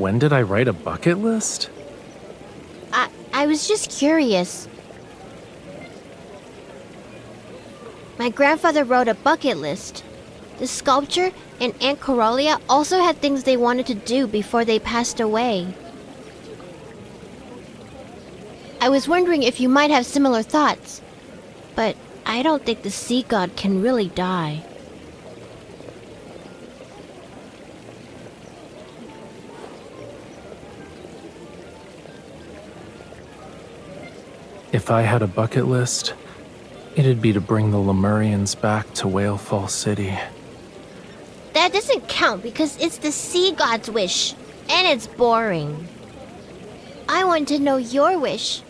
When did I write a bucket list? I was just curious. My grandfather wrote a bucket list. The sculptor and Aunt Coralia also had things they wanted to do before they passed away. I was wondering if you might have similar thoughts, but I don't think the sea god can really die. If I had a bucket list, it'd be to bring the Lemurians back to Whalefall City. That doesn't count because it's the sea god's wish, and it's boring. I want to know your wish.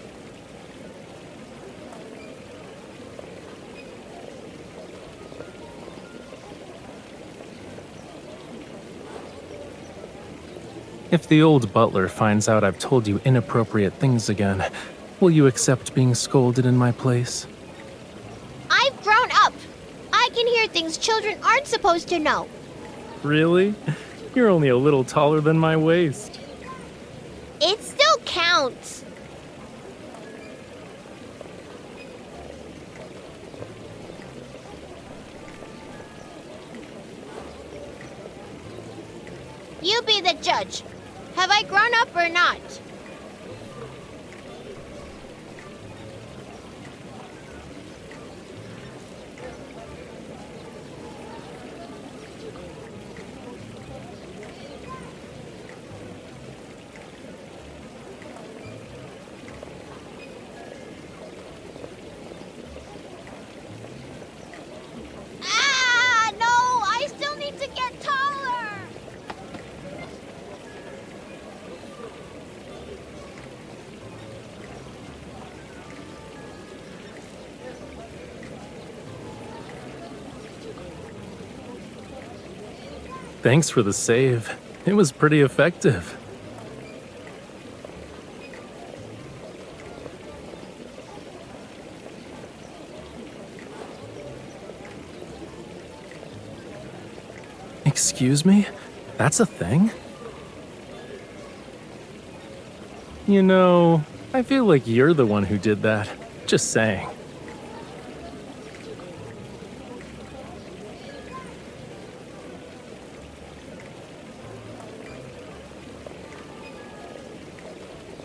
If the old butler finds out I've told you inappropriate things again, will you accept being scolded in my place? I've grown up. I can hear things children aren't supposed to know. Really? You're only a little taller than my waist. It still counts. You be the judge. Have I grown up or not? Ah, no! I still need to get taller! Thanks for the save. It was pretty effective. Excuse me? That's a thing? You know, I feel like you're the one who did that. Just saying.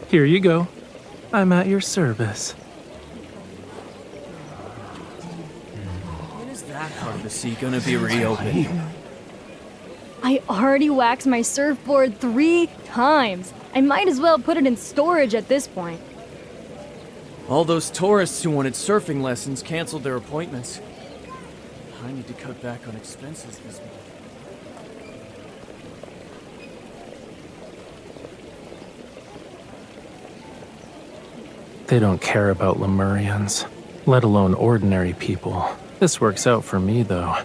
Here you go. I'm at your service. When is that part of the sea gonna be reopened? I already waxed my surfboard 3 times. I might as well put it in storage at this point. All those tourists who wanted surfing lessons canceled their appointments. I need to cut back on expenses this month. They don't care about Lemurians, let alone ordinary people. This works out for me, though.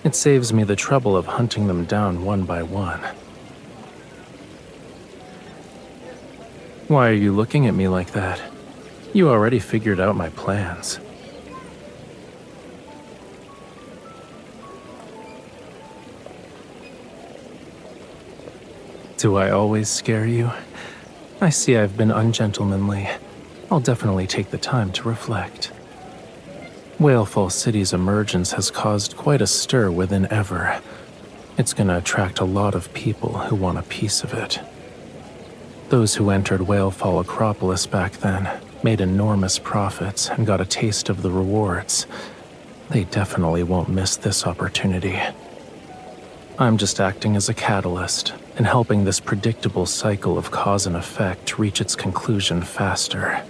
It saves me the trouble of hunting them down one by one. Why are you looking at me like that? You already figured out my plans. Do I always scare you? I see I've been ungentlemanly. I'll definitely take the time to reflect. Whalefall City's emergence has caused quite a stir within Ever. It's gonna attract a lot of people who want a piece of it. Those who entered Whalefall Acropolis back then made enormous profits and got a taste of the rewards. They definitely won't miss this opportunity. I'm just acting as a catalyst and helping this predictable cycle of cause and effect reach its conclusion faster.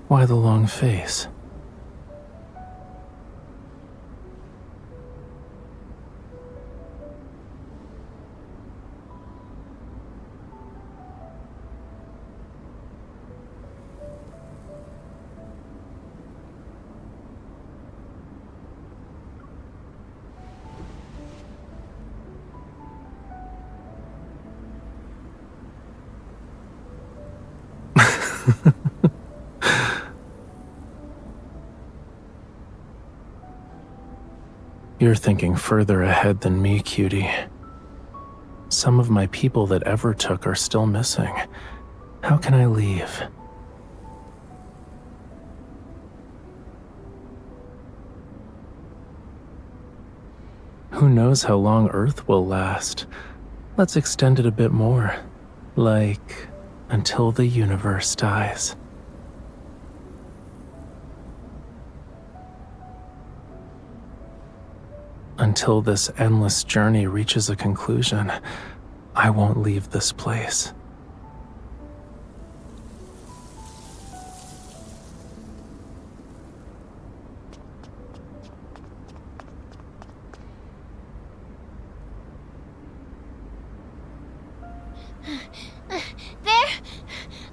Why the long face? You're thinking further ahead than me, cutie. Some of my people that ever took are still missing. How can I leave? Who knows how long Earth will last? Let's extend it a bit more. Like, until the universe dies. Until this endless journey reaches a conclusion, I won't leave this place. There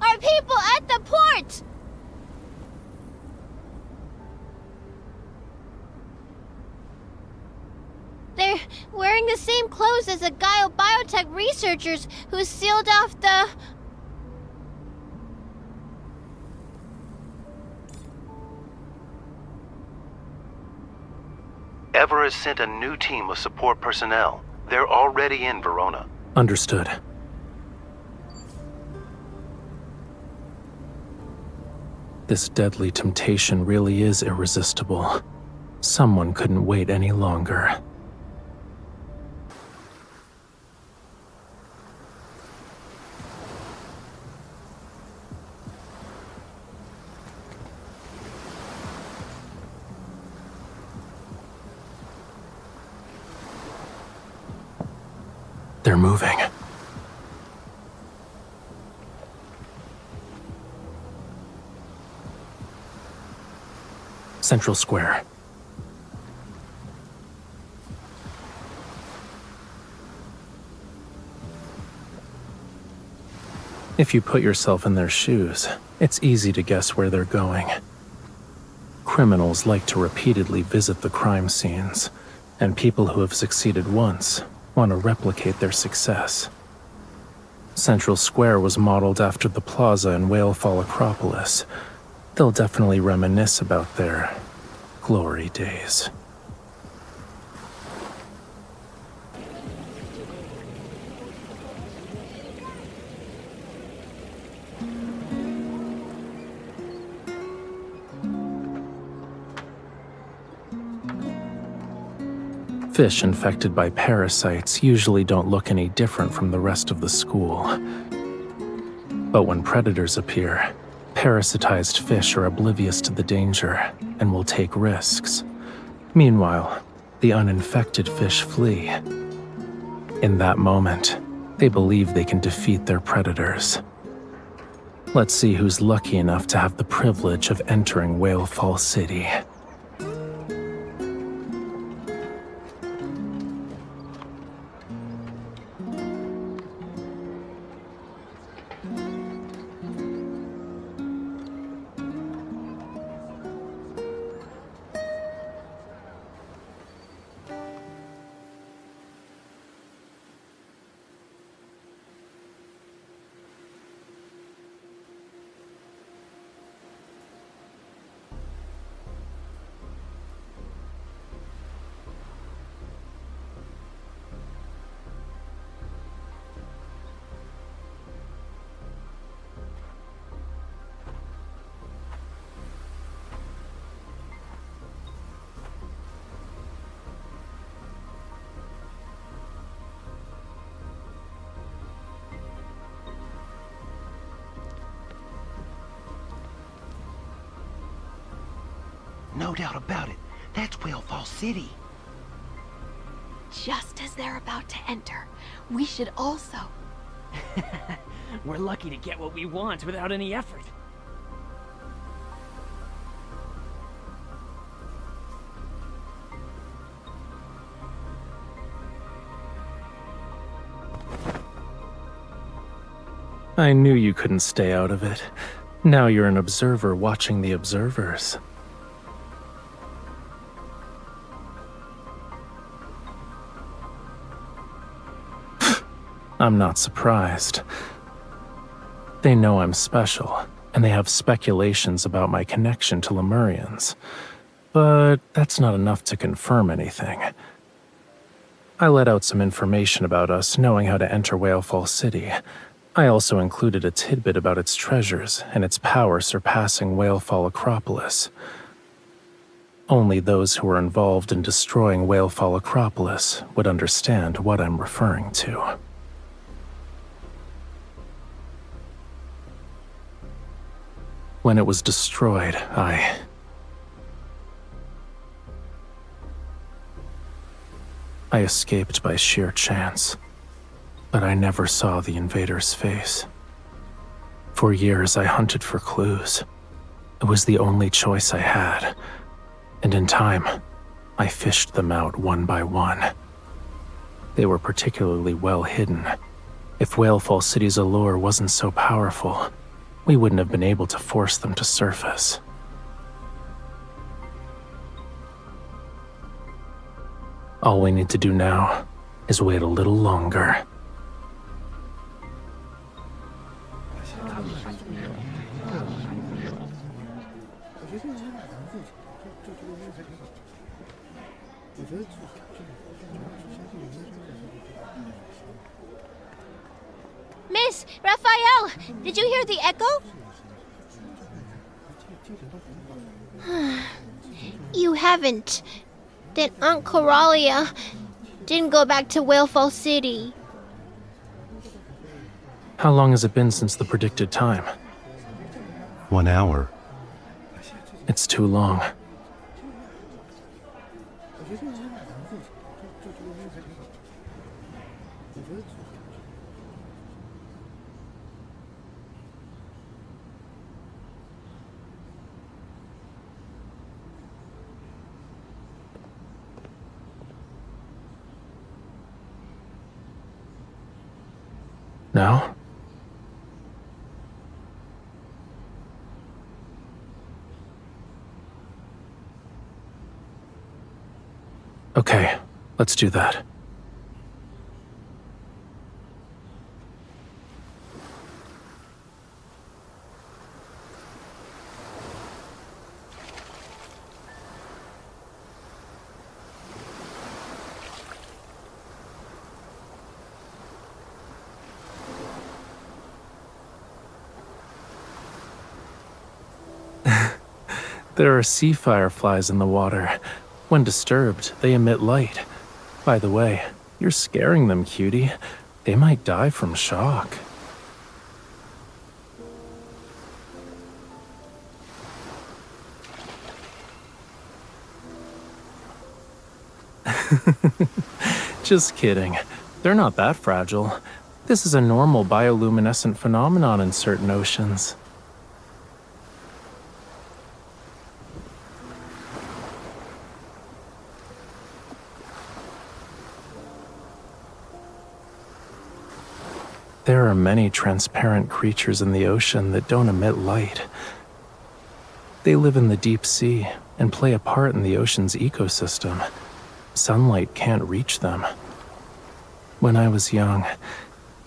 are people at the port! They're wearing the same clothes as the Gaio biotech researchers who sealed off the... Everest sent a new team of support personnel. They're already in Verona. Understood. This deadly temptation really is irresistible. Someone couldn't wait any longer. They're moving. Central Square. If you put yourself in their shoes, it's easy to guess where they're going. Criminals like to repeatedly visit the crime scenes, and people who have succeeded once want to replicate their success. Central Square was modeled after the plaza in Whalefall Acropolis. They'll definitely reminisce about their glory days. Fish infected by parasites usually don't look any different from the rest of the school. But when predators appear, parasitized fish are oblivious to the danger and will take risks. Meanwhile, the uninfected fish flee. In that moment, they believe they can defeat their predators. Let's see who's lucky enough to have the privilege of entering Whalefall City. No doubt about it. That's Whalefall City. Just as they're about to enter, we should also... We're lucky to get what we want without any effort. I knew you couldn't stay out of it. Now you're an observer watching the observers. I'm not surprised. They know I'm special, and they have speculations about my connection to Lemurians. But that's not enough to confirm anything. I let out some information about us knowing how to enter Whalefall City. I also included a tidbit about its treasures and its power surpassing Whalefall Acropolis. Only those who were involved in destroying Whalefall Acropolis would understand what I'm referring to. When it was destroyed, I escaped by sheer chance, but I never saw the invader's face. For years, I hunted for clues. It was the only choice I had, and in time, I fished them out one by one. They were particularly well hidden. If Whalefall City's allure wasn't so powerful, we wouldn't have been able to force them to surface. All we need to do now is wait a little longer. Miss, Raphael, did you hear the echo? You haven't. Then Aunt Coralia didn't go back to Whalefall City. How long has it been since the predicted time? 1 hour. It's too long. Now? Okay, let's do that. There are sea fireflies in the water. When disturbed, they emit light. By the way, you're scaring them, cutie. They might die from shock. Just kidding. They're not that fragile. This is a normal bioluminescent phenomenon in certain oceans. There are many transparent creatures in the ocean that don't emit light. They live in the deep sea and play a part in the ocean's ecosystem. Sunlight can't reach them. When I was young,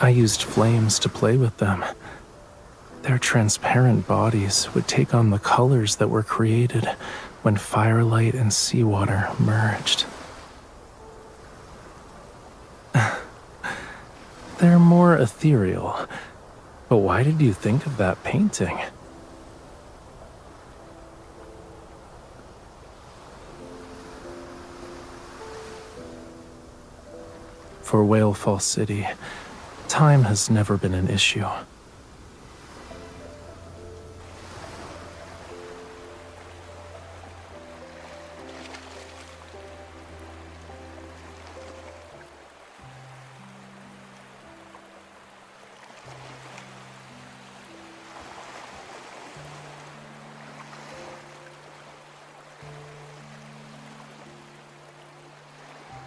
I used flames to play with them. Their transparent bodies would take on the colors that were created when firelight and seawater merged. They're more ethereal. But why did you think of that painting? For Whalefall City, time has never been an issue.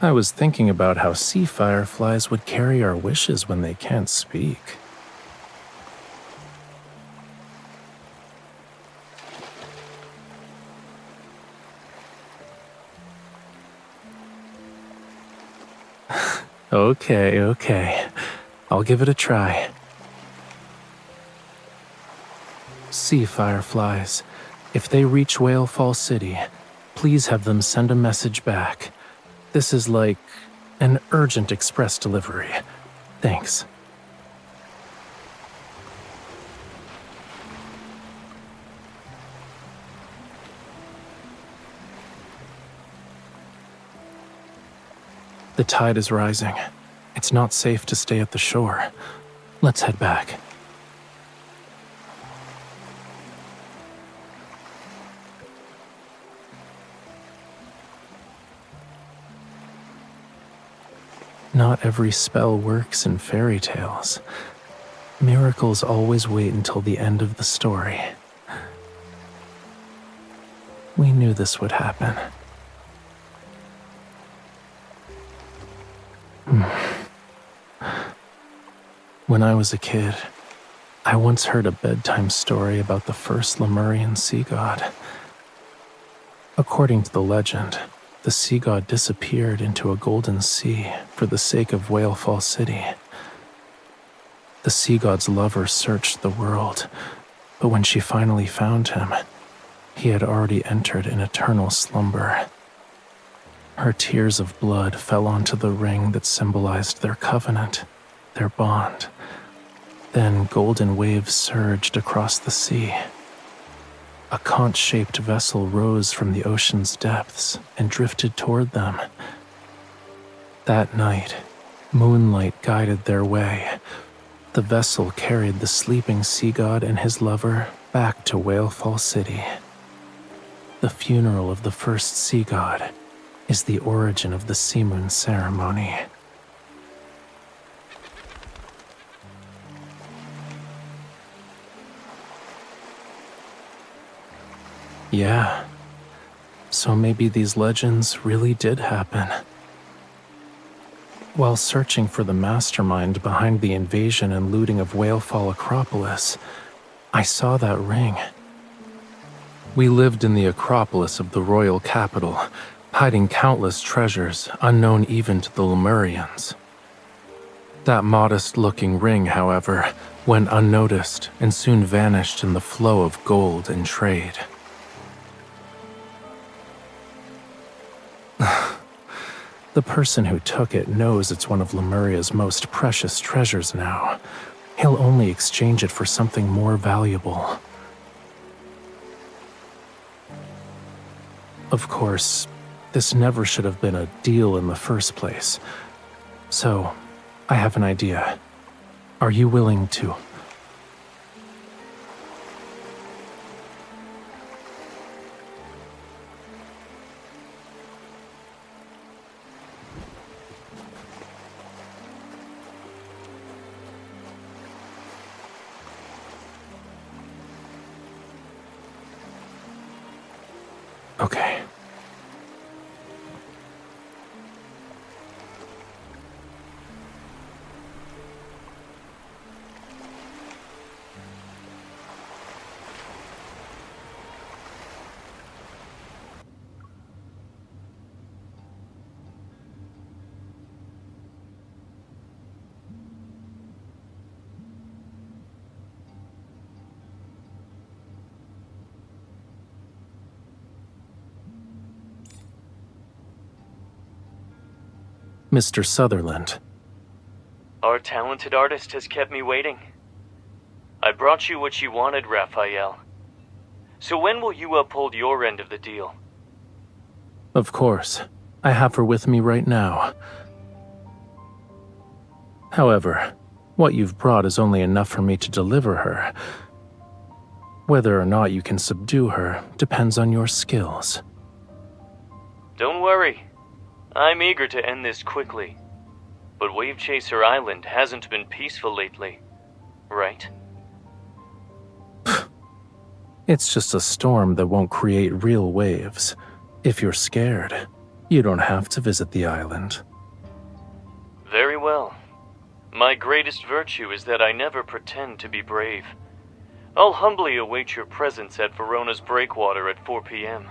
I was thinking about how sea fireflies would carry our wishes when they can't speak. Okay. I'll give it a try. Sea Fireflies, if they reach Whale Fall City, please have them send a message back. This is like an urgent express delivery. Thanks. The tide is rising. It's not safe to stay at the shore. Let's head back. Not every spell works in fairy tales. Miracles always wait until the end of the story. We knew this would happen. When I was a kid, I once heard a bedtime story about the first Lemurian sea god. According to the legend, the sea god disappeared into a golden sea for the sake of Whale Fall City. The sea god's lover searched the world, but when she finally found him, he had already entered an eternal slumber. Her tears of blood fell onto the ring that symbolized their covenant, their bond. Then golden waves surged across the sea. A conch-shaped vessel rose from the ocean's depths and drifted toward them. That night, moonlight guided their way. The vessel carried the sleeping sea god and his lover back to Whale Fall City. The funeral of the first sea god is the origin of the sea moon ceremony. Yeah, so maybe these legends really did happen. While searching for the mastermind behind the invasion and looting of Whale Fall Acropolis, I saw that ring. We lived in the Acropolis of the royal capital, hiding countless treasures unknown even to the Lemurians. That modest-looking ring, however, went unnoticed and soon vanished in the flow of gold and trade. The person who took it knows it's one of Lemuria's most precious treasures now. He'll only exchange it for something more valuable. Of course, this never should have been a deal in the first place. So, I have an idea. Are you willing to... Okay. Mr. Sutherland. Our talented artist has kept me waiting. I brought you what you wanted, Rafayel. So when will you uphold your end of the deal? Of course. I have her with me right now. However, what you've brought is only enough for me to deliver her. Whether or not you can subdue her depends on your skills. Don't worry. I'm eager to end this quickly. But Wave Chaser Island hasn't been peaceful lately, right? It's just a storm that won't create real waves. If you're scared, you don't have to visit the island. Very well. My greatest virtue is that I never pretend to be brave. I'll humbly await your presence at Verona's Breakwater at 4 p.m.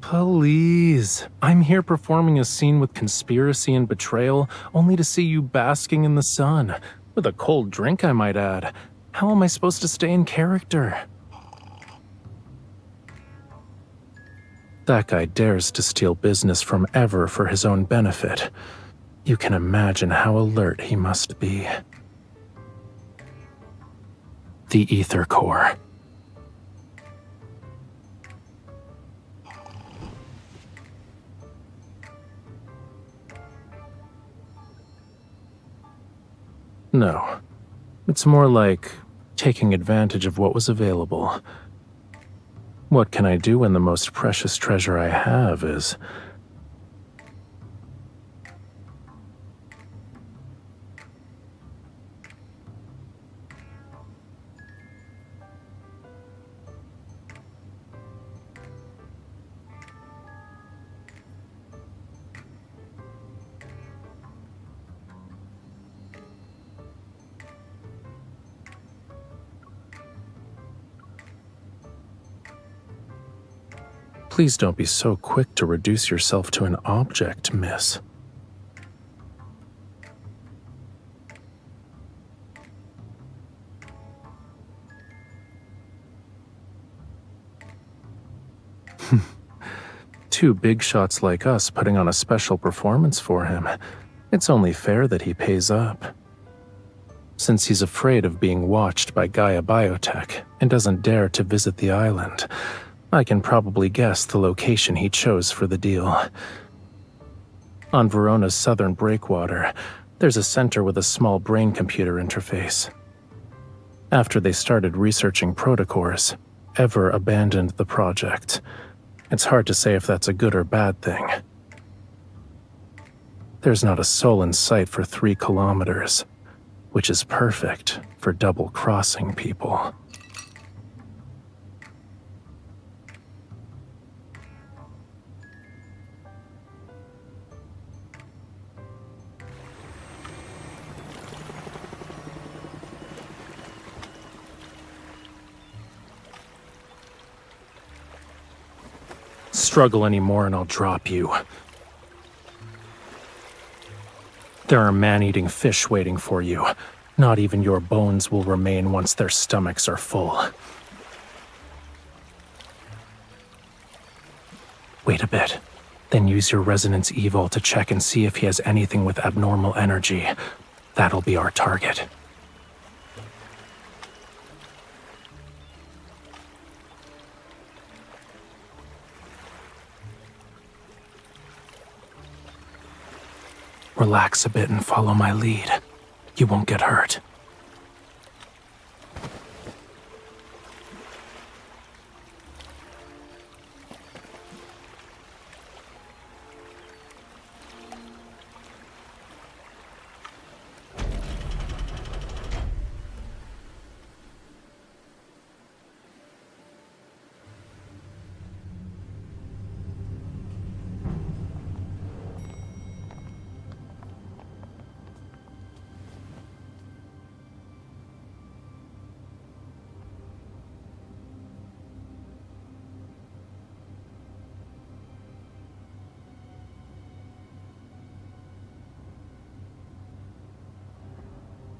Please. I'm here performing a scene with conspiracy and betrayal, only to see you basking in the sun. With a cold drink, I might add. How am I supposed to stay in character? That guy dares to steal business from Ever for his own benefit. You can imagine how alert he must be. The Ether Core. No. It's more like taking advantage of what was available. What can I do when the most precious treasure I have is... Please don't be so quick to reduce yourself to an object, miss. Two big shots like us putting on a special performance for him. It's only fair that he pays up. Since he's afraid of being watched by Gaia Biotech and doesn't dare to visit the island, I can probably guess the location he chose for the deal. On Verona's southern breakwater, there's a center with a small brain computer interface. After they started researching protocores, Ever abandoned the project. It's hard to say if that's a good or bad thing. There's not a soul in sight for 3 kilometers, which is perfect for double-crossing people. Struggle anymore and I'll drop you. There are man-eating fish waiting for you. Not even your bones will remain once their stomachs are full. Wait a bit, then use your resonance evol to check and see if he has anything with abnormal energy. That'll be our target. Relax a bit and follow my lead. You won't get hurt.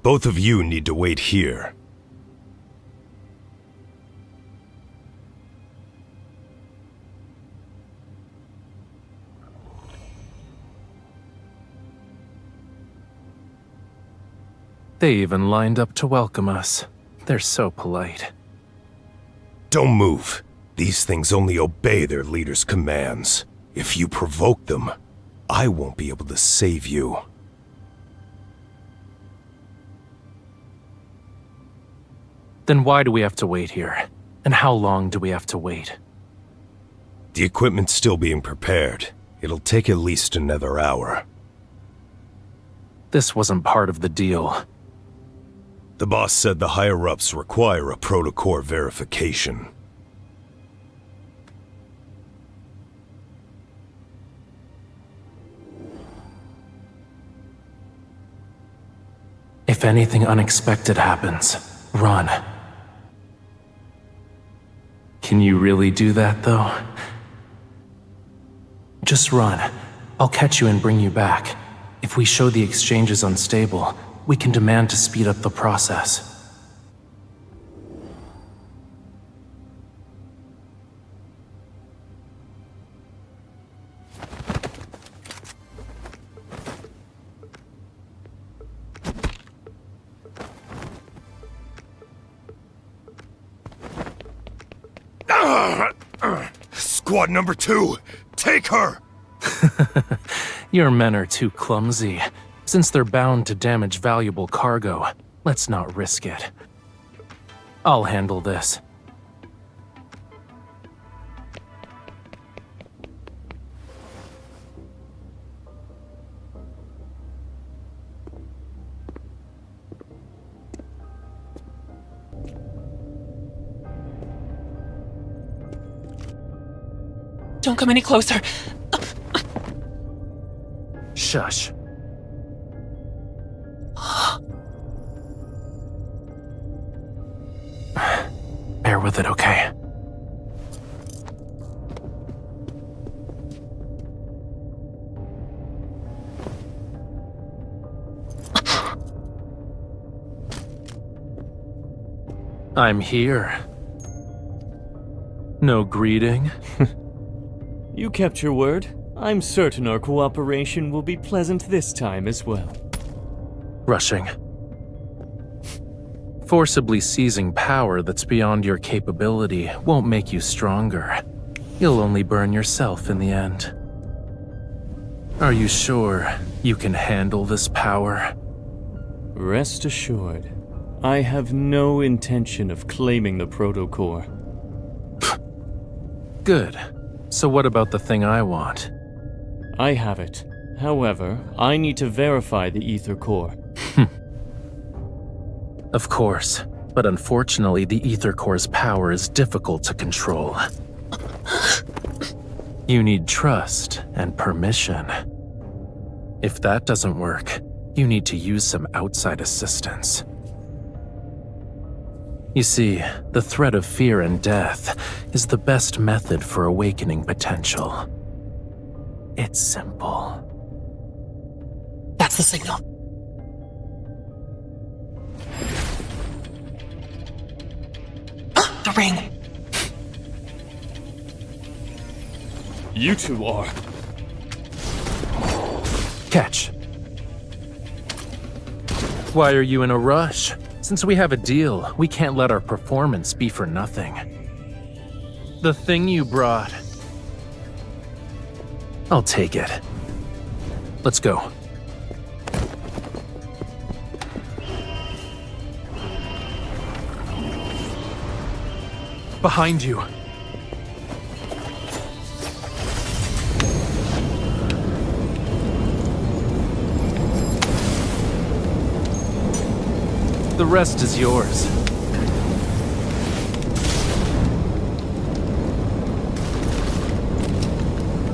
Both of you need to wait here. They even lined up to welcome us. They're so polite. Don't move. These things only obey their leader's commands. If you provoke them, I won't be able to save you. Then why do we have to wait here? And how long do we have to wait? The equipment's still being prepared. It'll take at least another hour. This wasn't part of the deal. The boss said the higher-ups require a protocore verification. If anything unexpected happens, run. Can you really do that, though? Just run. I'll catch you and bring you back. If we show the exchange is unstable, we can demand to speed up the process. Squad number 2, take her! Your men are too clumsy. Since they're bound to damage valuable cargo, let's not risk it. I'll handle this. Don't come any closer. Shush. Bear with it, okay? I'm here. No greeting? You kept your word. I'm certain our cooperation will be pleasant this time as well. Rushing. Forcibly seizing power that's beyond your capability won't make you stronger. You'll only burn yourself in the end. Are you sure you can handle this power? Rest assured, I have no intention of claiming the protocore. Good. So what about the thing I want? I have it. However, I need to verify the ether core. Of course, but unfortunately the ether core's power is difficult to control. You need trust and permission. If that doesn't work, you need to use some outside assistance. You see, the threat of fear and death is the best method for awakening potential. It's simple. That's the signal. The ring. You two are. Catch. Why are you in a rush? Since we have a deal, we can't let our performance be for nothing. The thing you brought. I'll take it. Let's go. Behind you. The rest is yours.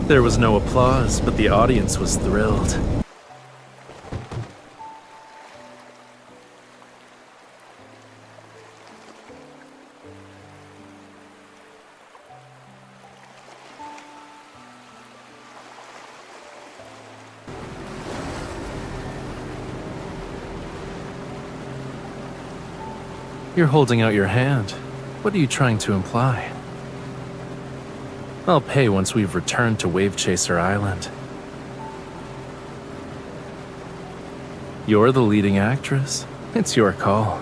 There was no applause, but the audience was thrilled. You're holding out your hand. What are you trying to imply? I'll pay once we've returned to Wave Chaser Island. You're the leading actress. It's your call.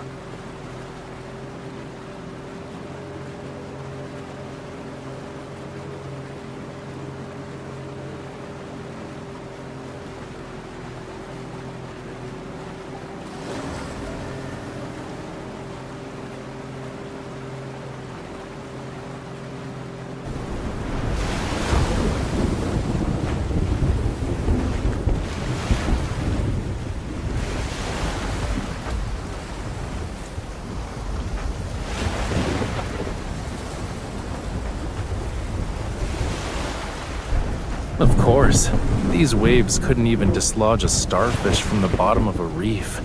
Of course. These waves couldn't even dislodge a starfish from the bottom of a reef.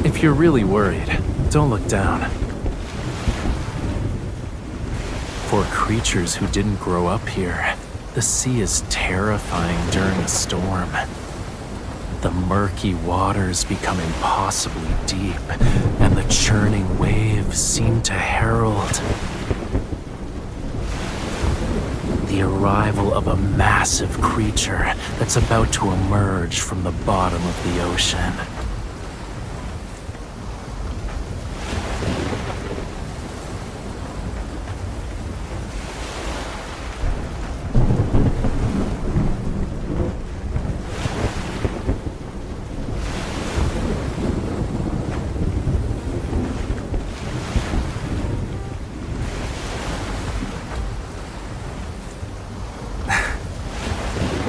If you're really worried, don't look down. For creatures who didn't grow up here, The sea is terrifying during a storm. The murky waters become impossibly deep, and the churning waves seem to herald the arrival of a massive creature that's about to emerge from the bottom of the ocean.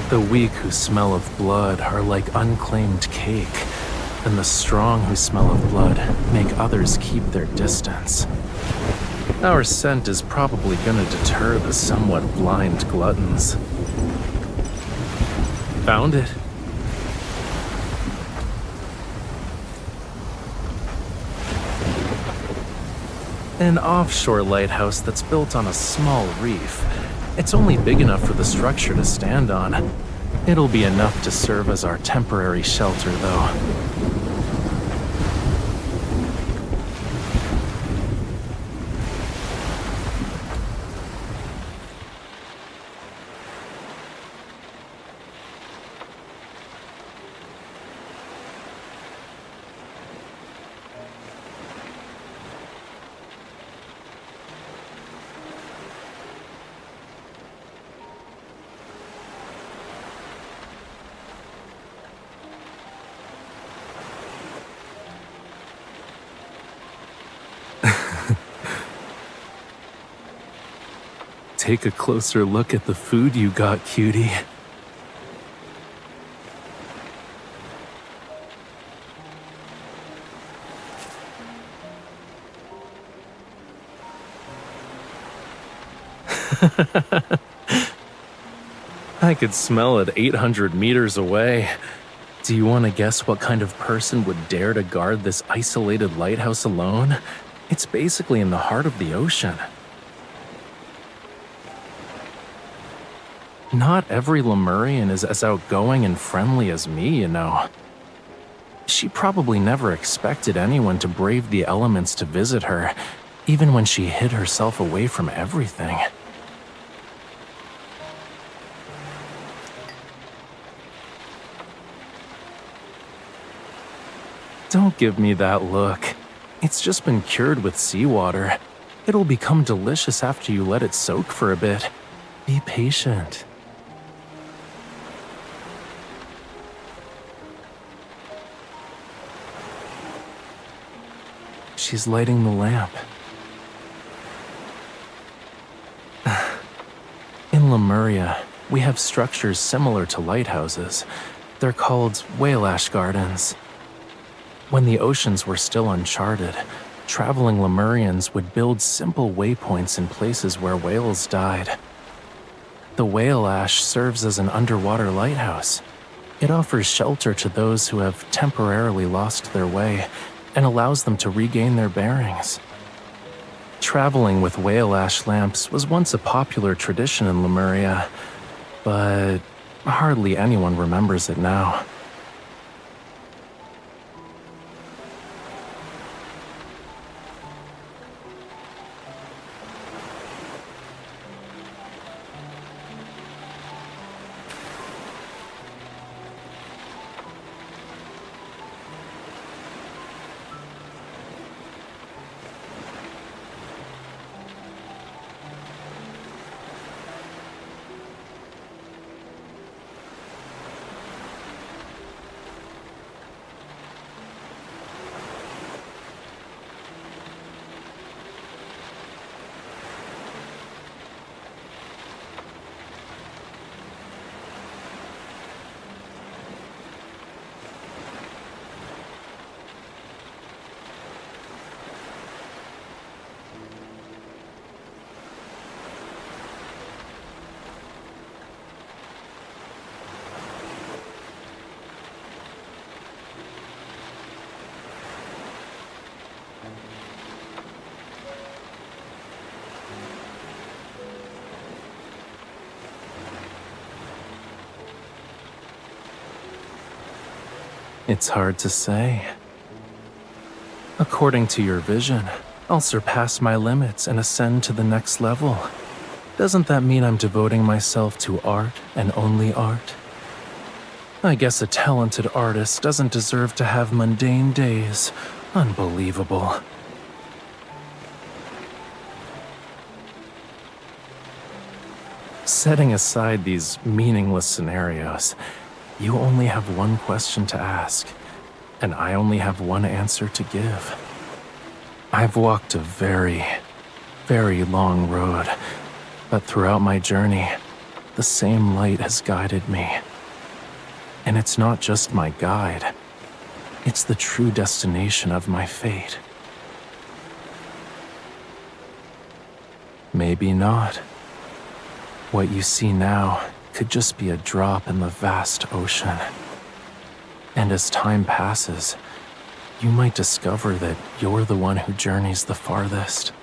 The weak who smell of blood are like unclaimed cake, and the strong who smell of blood make others keep their distance. Our scent is probably gonna deter the somewhat blind gluttons. Found it. An offshore lighthouse that's built on a small reef. It's only big enough for the structure to stand on. It'll be enough to serve as our temporary shelter, though. Take a closer look at the food you got, cutie. I could smell it 800 meters away. Do you want to guess what kind of person would dare to guard this isolated lighthouse alone? It's basically in the heart of the ocean. Not every Lemurian is as outgoing and friendly as me, you know. She probably never expected anyone to brave the elements to visit her, even when she hid herself away from everything. Don't give me that look. It's just been cured with seawater. It'll become delicious after you let it soak for a bit. Be patient. She's lighting the lamp. In Lemuria, we have structures similar to lighthouses. They're called whale ash gardens. When the oceans were still uncharted, traveling Lemurians would build simple waypoints in places where whales died. The whale ash serves as an underwater lighthouse. It offers shelter to those who have temporarily lost their way and allows them to regain their bearings. Traveling with whale ash lamps was once a popular tradition in Lemuria, but hardly anyone remembers it now. It's hard to say. According to your vision, I'll surpass my limits and ascend to the next level. Doesn't that mean I'm devoting myself to art and only art? I guess a talented artist doesn't deserve to have mundane days. Unbelievable. Setting aside these meaningless scenarios, you only have one question to ask, and I only have one answer to give. I've walked a very, very long road, but throughout my journey, the same light has guided me. And it's not just my guide, it's the true destination of my fate. Maybe not. What you see now could just be a drop in the vast ocean. And as time passes, you might discover that you're the one who journeys the farthest.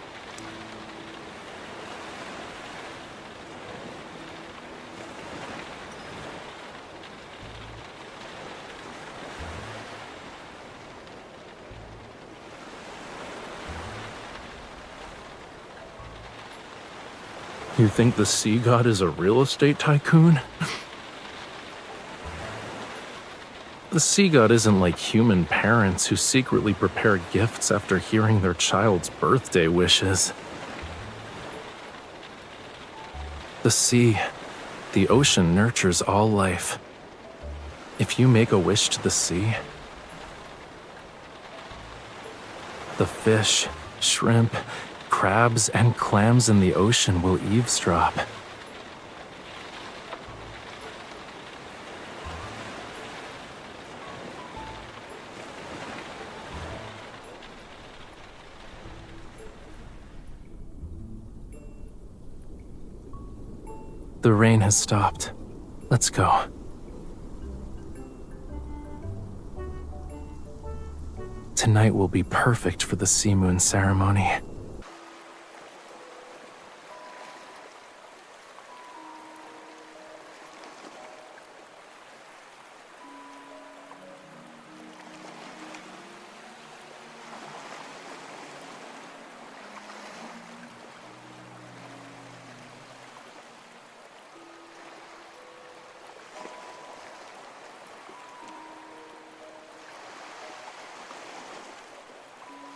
You think the sea god is a real estate tycoon? The sea god isn't like human parents who secretly prepare gifts after hearing their child's birthday wishes. The sea, the ocean nurtures all life. If you make a wish to the sea, the fish, shrimp, crabs, and clams in the ocean will eavesdrop. The rain has stopped. Let's go. Tonight will be perfect for the sea moon ceremony.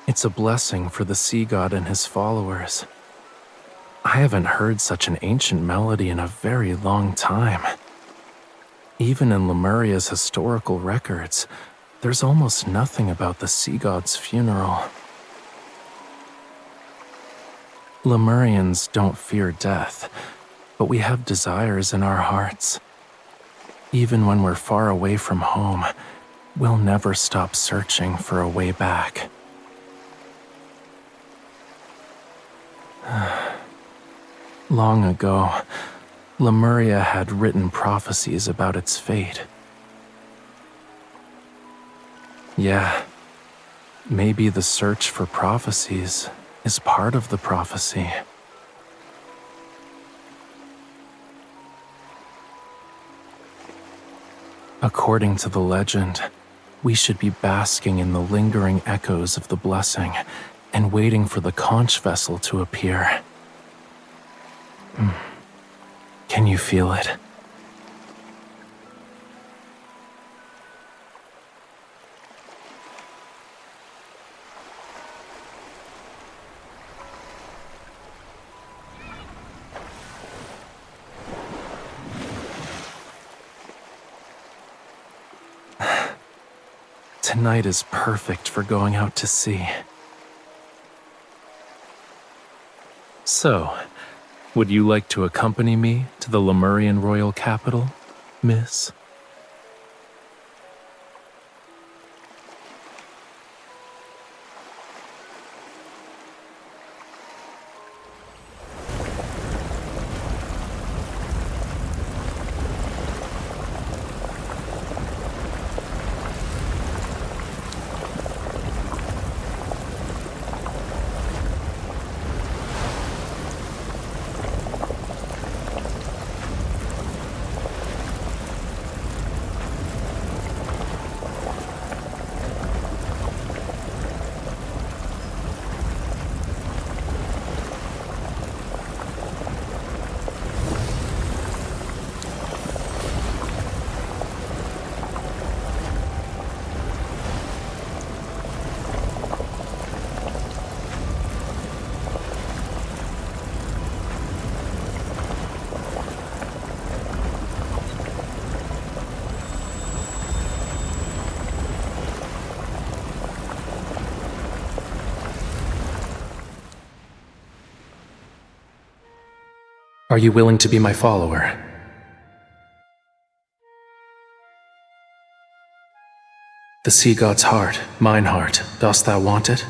It's a blessing for the sea god and his followers. I haven't heard such an ancient melody in a very long time. Even in Lemuria's historical records, there's almost nothing about the sea god's funeral. Lemurians don't fear death, but we have desires in our hearts. Even when we're far away from home, we'll never stop searching for a way back. Long ago, Lemuria had written prophecies about its fate. Yeah, maybe the search for prophecies is part of the prophecy. According to the legend, we should be basking in the lingering echoes of the blessing and waiting for the conch vessel to appear. Can you feel it? Tonight is perfect for going out to sea. So, would you like to accompany me to the Lemurian royal capital, miss? Are you willing to be my follower? The sea god's heart, mine heart, dost thou want it?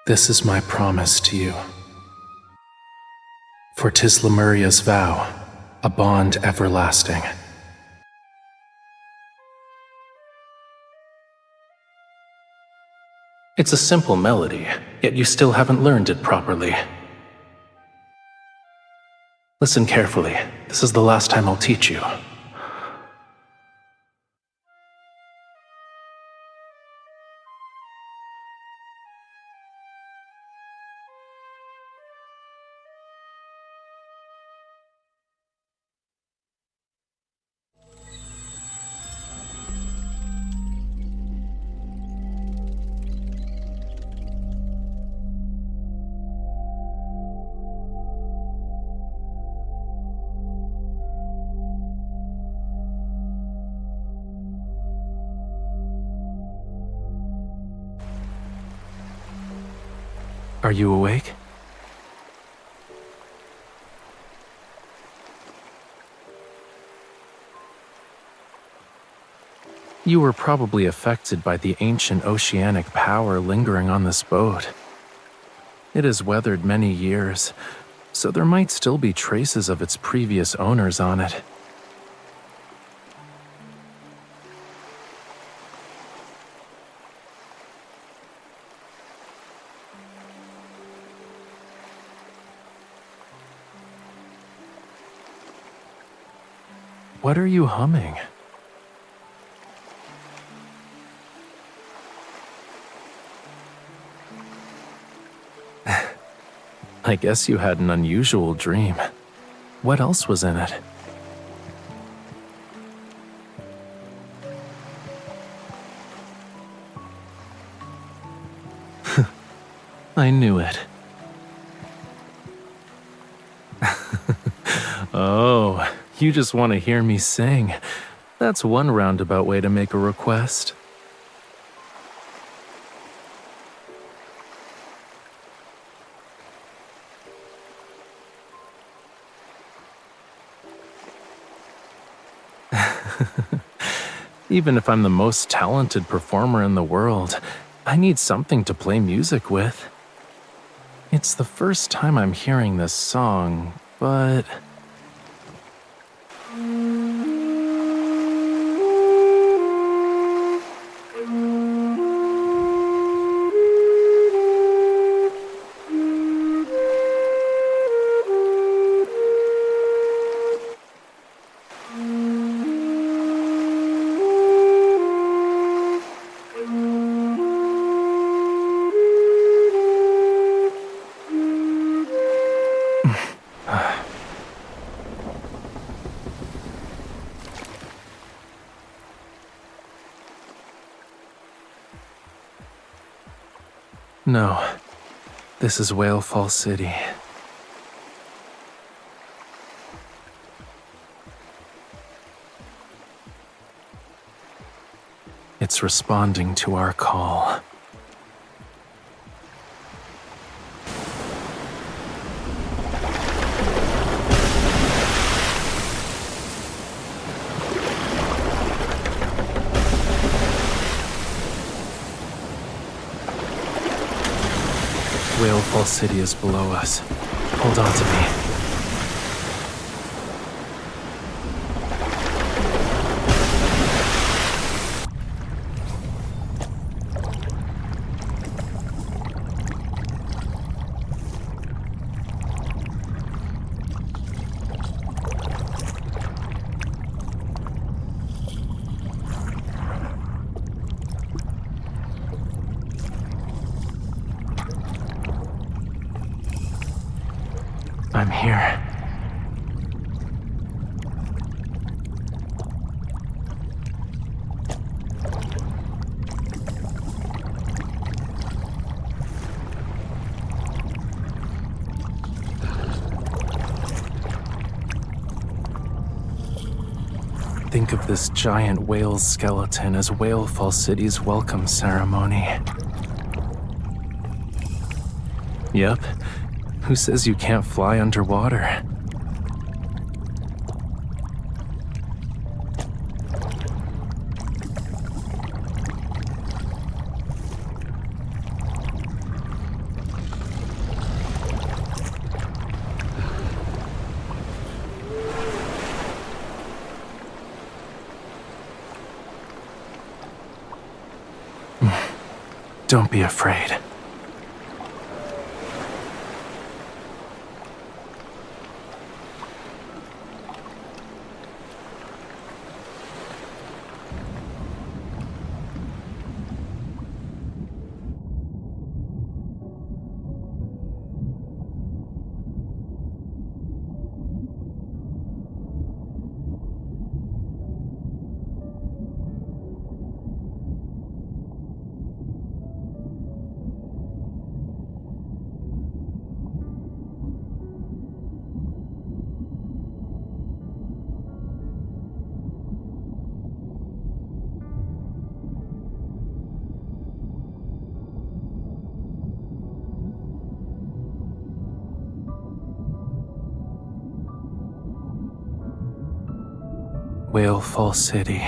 This is my promise to you. For 'tis Lemuria's vow, a bond everlasting. It's a simple melody, yet you still haven't learned it properly. Listen carefully. This is the last time I'll teach you. Are you awake? You were probably affected by the ancient oceanic power lingering on this boat. It has weathered many years, so there might still be traces of its previous owners on it. What are you humming? I guess you had an unusual dream. What else was in it? I knew it. Oh, you just want to hear me sing. That's one roundabout way to make a request. Even if I'm the most talented performer in the world, I need something to play music with. It's the first time I'm hearing this song, but... No, this is Whale Fall City. It's responding to our call. Whale Fall City is below us. Hold on to me. I'm here. think of this giant whale's skeleton as Whalefall City's welcome ceremony. Yep. Who says you can't fly underwater? Don't be afraid. Whalefall City.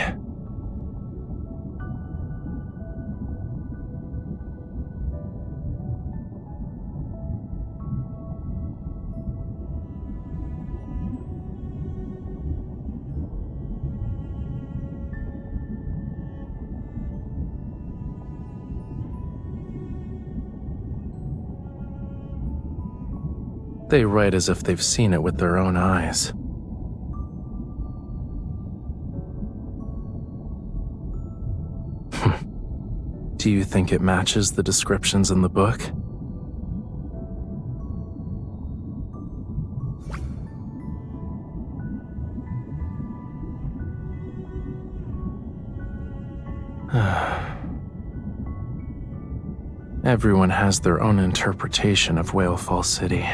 They write as if they've seen it with their own eyes. Do you think it matches the descriptions in the book? Everyone has their own interpretation of Whalefall City.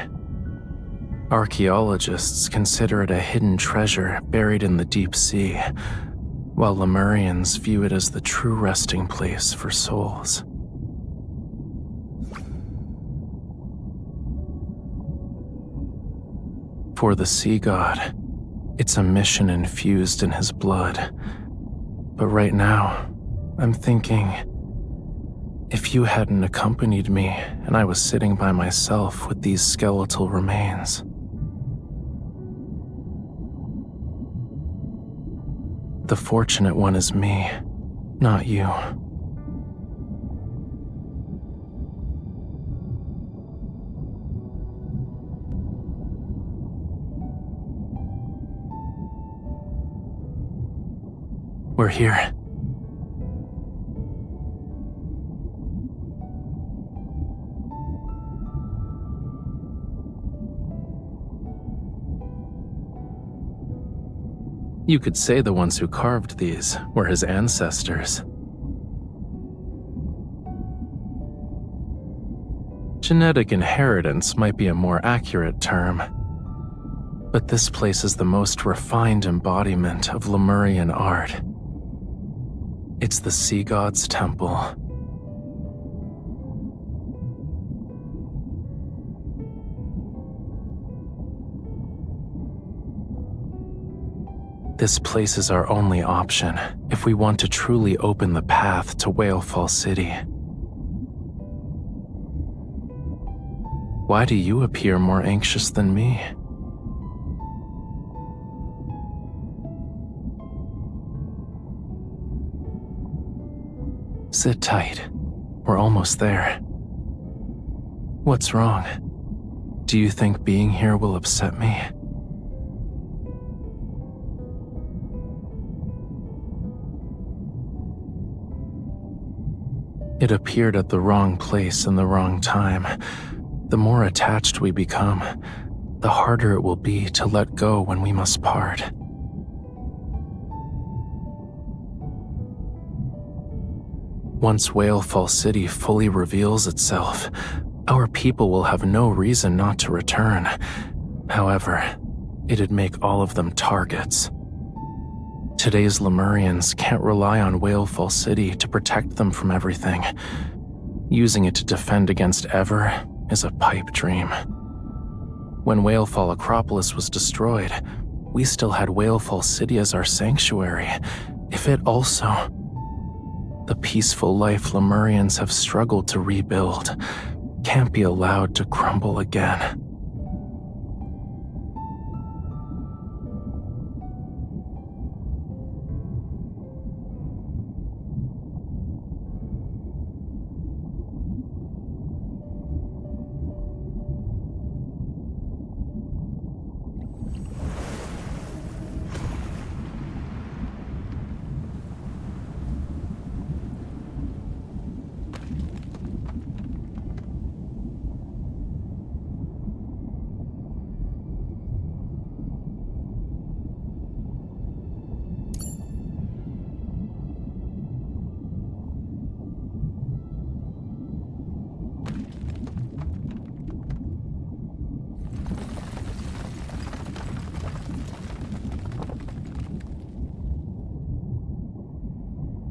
Archaeologists consider it a hidden treasure buried in the deep sea, while Lemurians view it as the true resting place for souls. For the sea god, it's a mission infused in his blood. But right now, I'm thinking, if you hadn't accompanied me and I was sitting by myself with these skeletal remains, the fortunate one is me, not you. We're here. You could say the ones who carved these were his ancestors. Genetic inheritance might be a more accurate term, but this place is the most refined embodiment of Lemurian art. It's the sea god's temple. This place is our only option if we want to truly open the path to Whalefall City. Why do you appear more anxious than me? Sit tight. We're almost there. What's wrong? Do you think being here will upset me? It appeared at the wrong place in the wrong time. The more attached we become, the harder it will be to let go when we must part. Once Whalefall City fully reveals itself, our people will have no reason not to return. However, it'd make all of them targets. Today's Lemurians can't rely on Whalefall City to protect them from everything. Using it to defend against Ever is a pipe dream. When Whalefall Acropolis was destroyed, we still had Whalefall City as our sanctuary. If it also... The peaceful life Lemurians have struggled to rebuild can't be allowed to crumble again.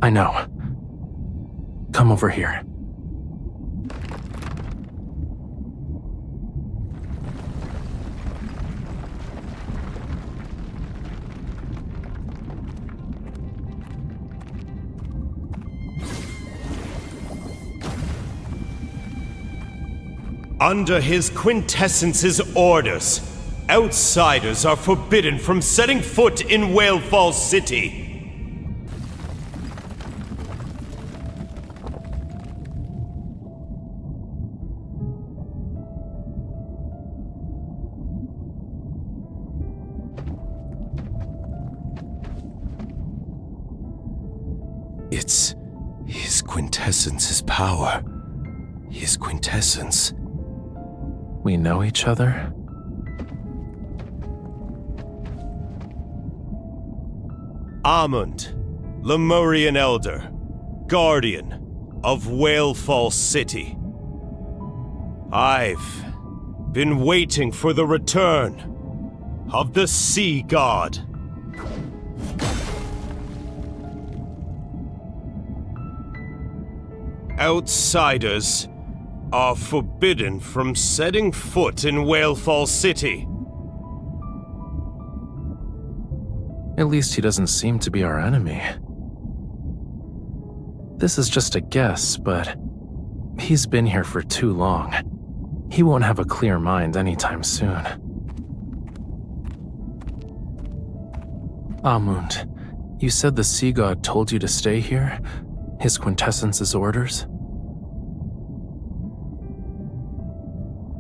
I know. Come over here. Under his quintessence's orders, outsiders are forbidden from setting foot in Whalefall City. It's his quintessence's power. His quintessence. We know each other? Amund, Lemurian Elder, Guardian of Whalefall City. I've been waiting for the return of the Sea God. Outsiders are forbidden from setting foot in Whalefall City. At least he doesn't seem to be our enemy. This is just a guess, but he's been here for too long. He won't have a clear mind anytime soon. Amund, you said the Sea God told you to stay here? His quintessence's orders?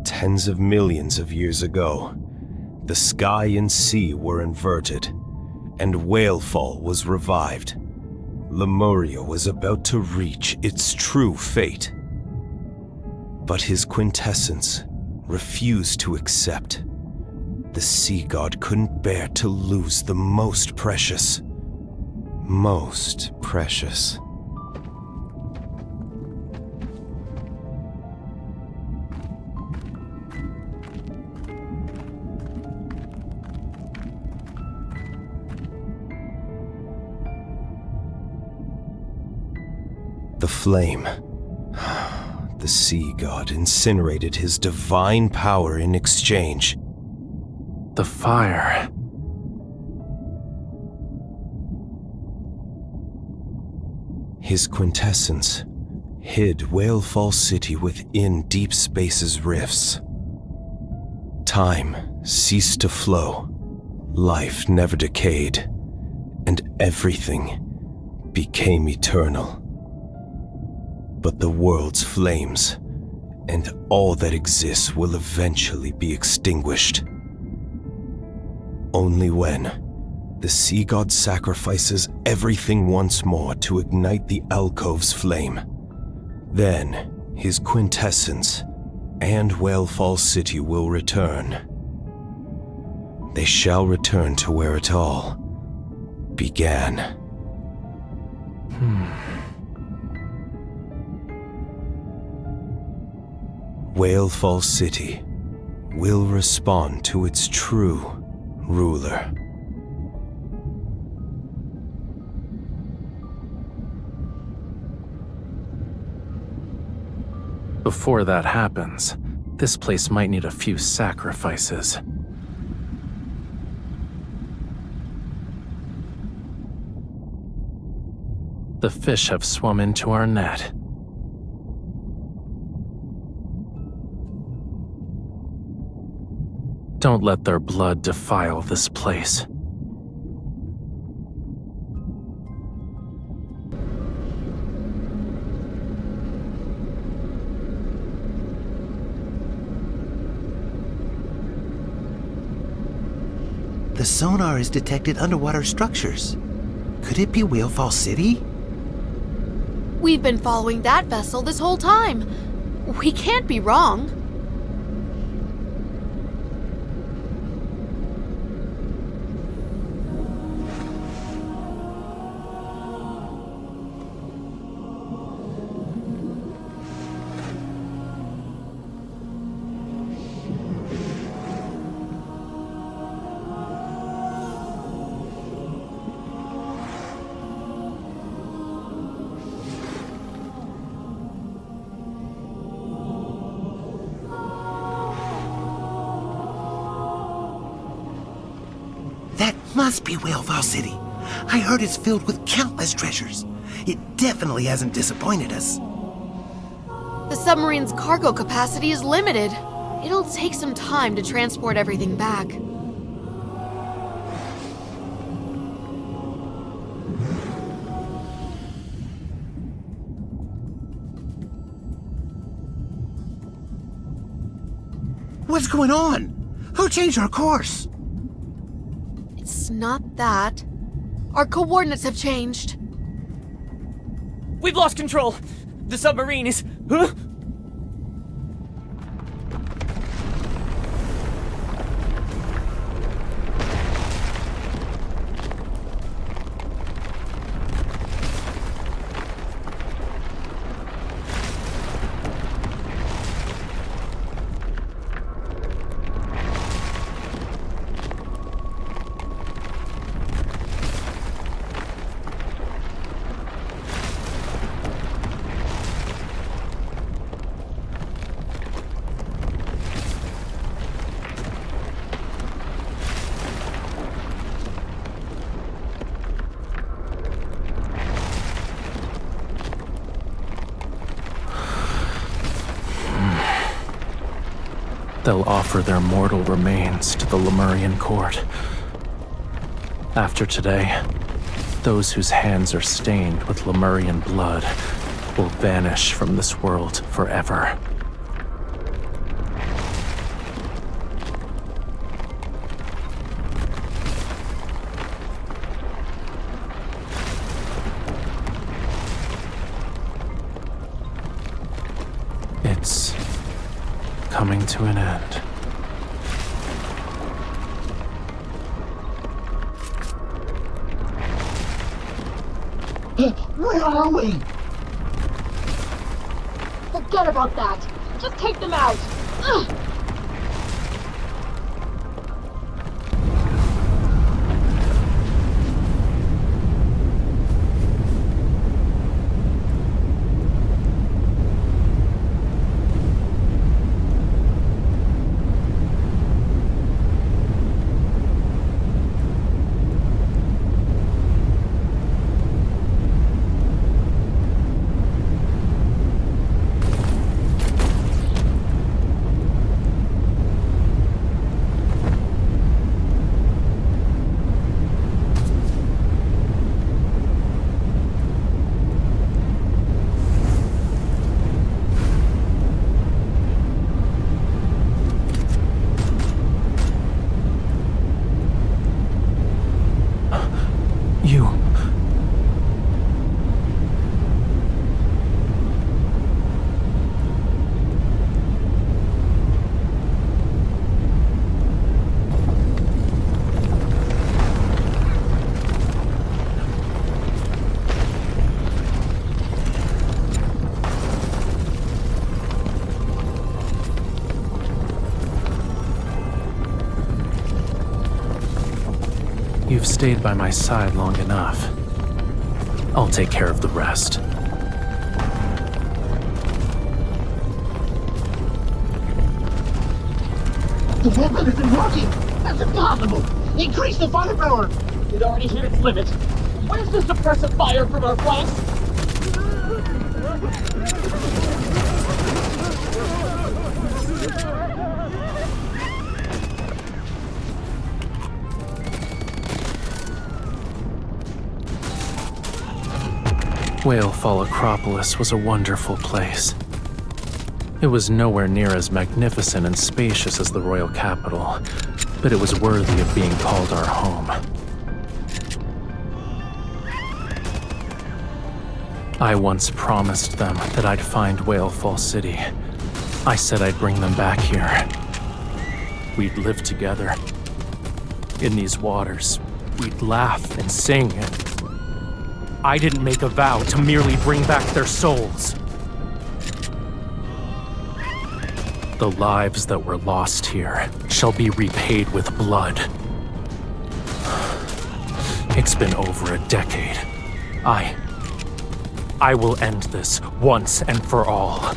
Tens of millions of years ago, the sky and sea were inverted, and Whalefall was revived. Lemuria was about to reach its true fate. But his quintessence refused to accept. The Sea God couldn't bear to lose the most precious. Most precious. The flame. The Sea God incinerated his divine power in exchange. The fire. His quintessence hid Whalefall City within Deepspace's rifts. Time ceased to flow, life never decayed, and everything became eternal. But the world's flames and all that exists will eventually be extinguished. Only when the Sea God sacrifices everything once more to ignite the alcove's flame, then his quintessence and Whalefall City will return. They shall return to where it all began. Whalefall City will respond to its true ruler. Before that happens, this place might need a few sacrifices. The fish have swum into our net. Don't let their blood defile this place. The sonar has detected underwater structures. Could it be Whalefall City? We've been following that vessel this whole time. We can't be wrong. That must be Whalefall City. I heard it's filled with countless treasures. It definitely hasn't disappointed us. The submarine's cargo capacity is limited. It'll take some time to transport everything back. What's going on? Who changed our course? It's not that. Our coordinates have changed. We've lost control! The submarine is... Huh? They'll offer their mortal remains to the Lemurian court. After today, those whose hands are stained with Lemurian blood will vanish from this world forever. It's coming to an end. Where are we? Forget about that. Just take them out. Ugh. You've stayed by my side long enough. I'll take care of the rest. The weapon isn't working! That's impossible! Increase the firepower! It already hit its limit. Where's the suppressive fire from our flanks? Whalefall Acropolis was a wonderful place. It was nowhere near as magnificent and spacious as the royal capital, but it was worthy of being called our home. I once promised them that I'd find Whalefall City. I said I'd bring them back here. We'd live together. In these waters, we'd laugh and sing. I didn't make a vow to merely bring back their souls. The lives that were lost here shall be repaid with blood. It's been over a decade. I will end this once and for all.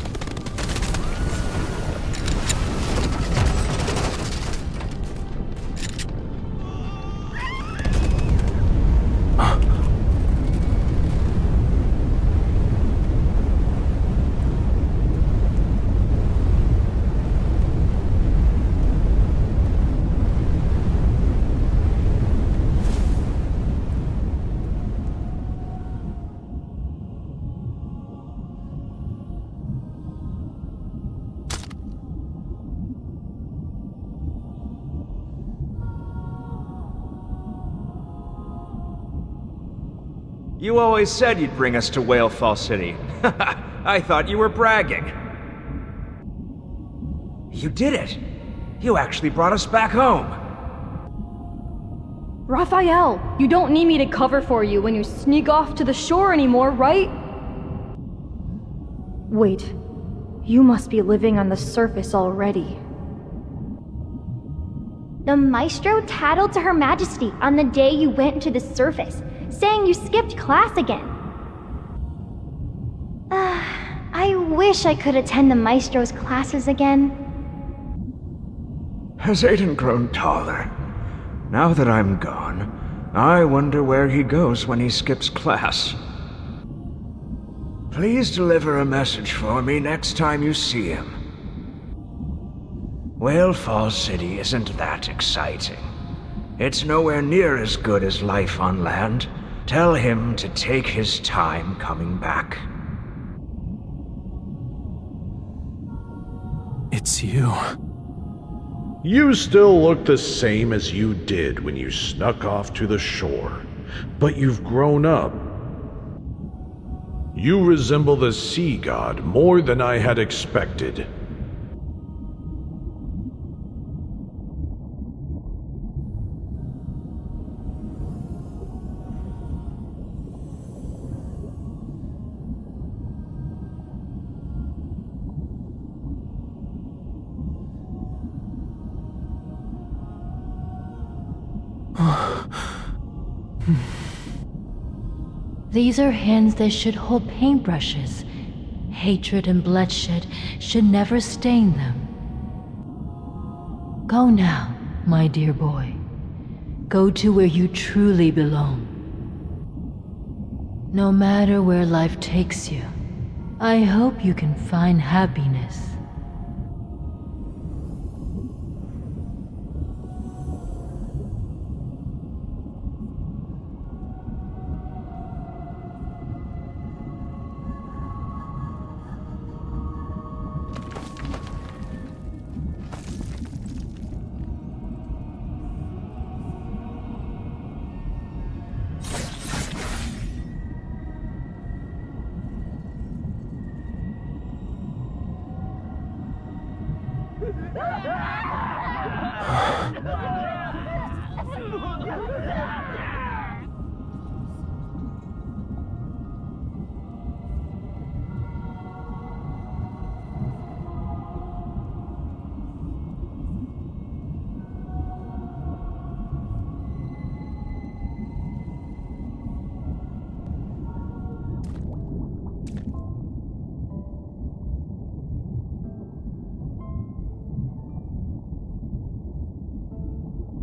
You always said you'd bring us to Whalefall City. I thought you were bragging. You did it! You actually brought us back home! Raphael, you don't need me to cover for you when you sneak off to the shore anymore, right? Wait, you must be living on the surface already. The Maestro tattled to Her Majesty on the day you went to the surface, saying you skipped class again. I wish I could attend the Maestro's classes again. Has Aiden grown taller? Now that I'm gone, I wonder where he goes when he skips class. Please deliver a message for me next time you see him. Whalefall City isn't that exciting. It's nowhere near as good as life on land. Tell him to take his time coming back. It's you. You still look the same as you did when you snuck off to the shore, but you've grown up. You resemble the sea god more than I had expected. These are hands that should hold paintbrushes. Hatred and bloodshed should never stain them. Go now, my dear boy. Go to where you truly belong. No matter where life takes you, I hope you can find happiness.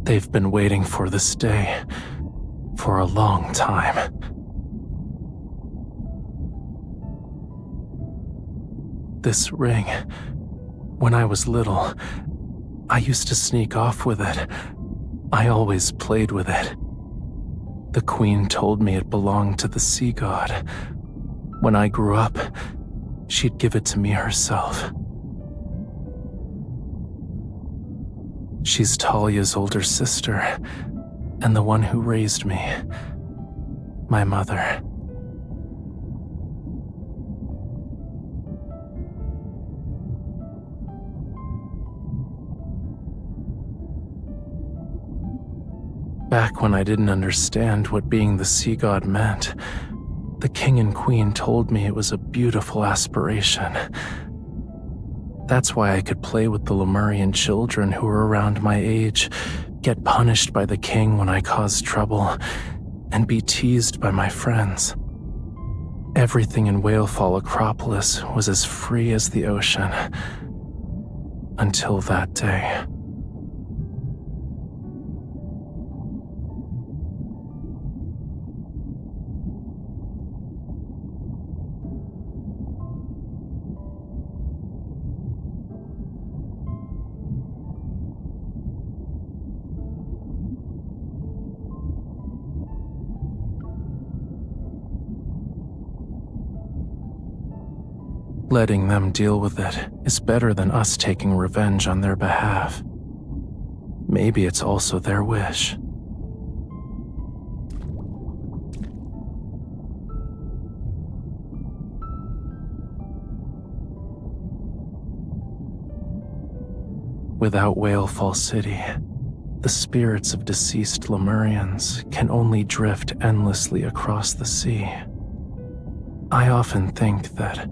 They've been waiting for this day for a long time. This ring, when I was little, I used to sneak off with it. I always played with it. The queen told me it belonged to the sea god. When I grew up, she'd give it to me herself. She's Talia's older sister, and the one who raised me. My mother. Back when I didn't understand what being the sea god meant, the king and queen told me it was a beautiful aspiration. That's why I could play with the Lemurian children who were around my age, get punished by the king when I caused trouble, and be teased by my friends. Everything in Whalefall Acropolis was as free as the ocean. Until that day. Letting them deal with it is better than us taking revenge on their behalf. Maybe it's also their wish. Without Whalefall City, the spirits of deceased Lemurians can only drift endlessly across the sea. I often think that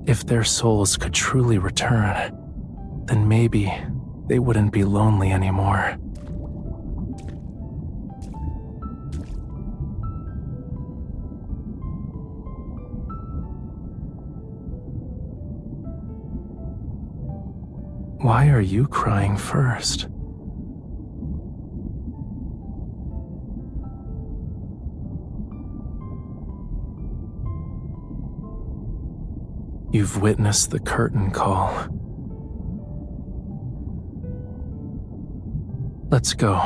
if their souls could truly return, then maybe they wouldn't be lonely anymore. Why are you crying first? You've witnessed the curtain call. Let's go.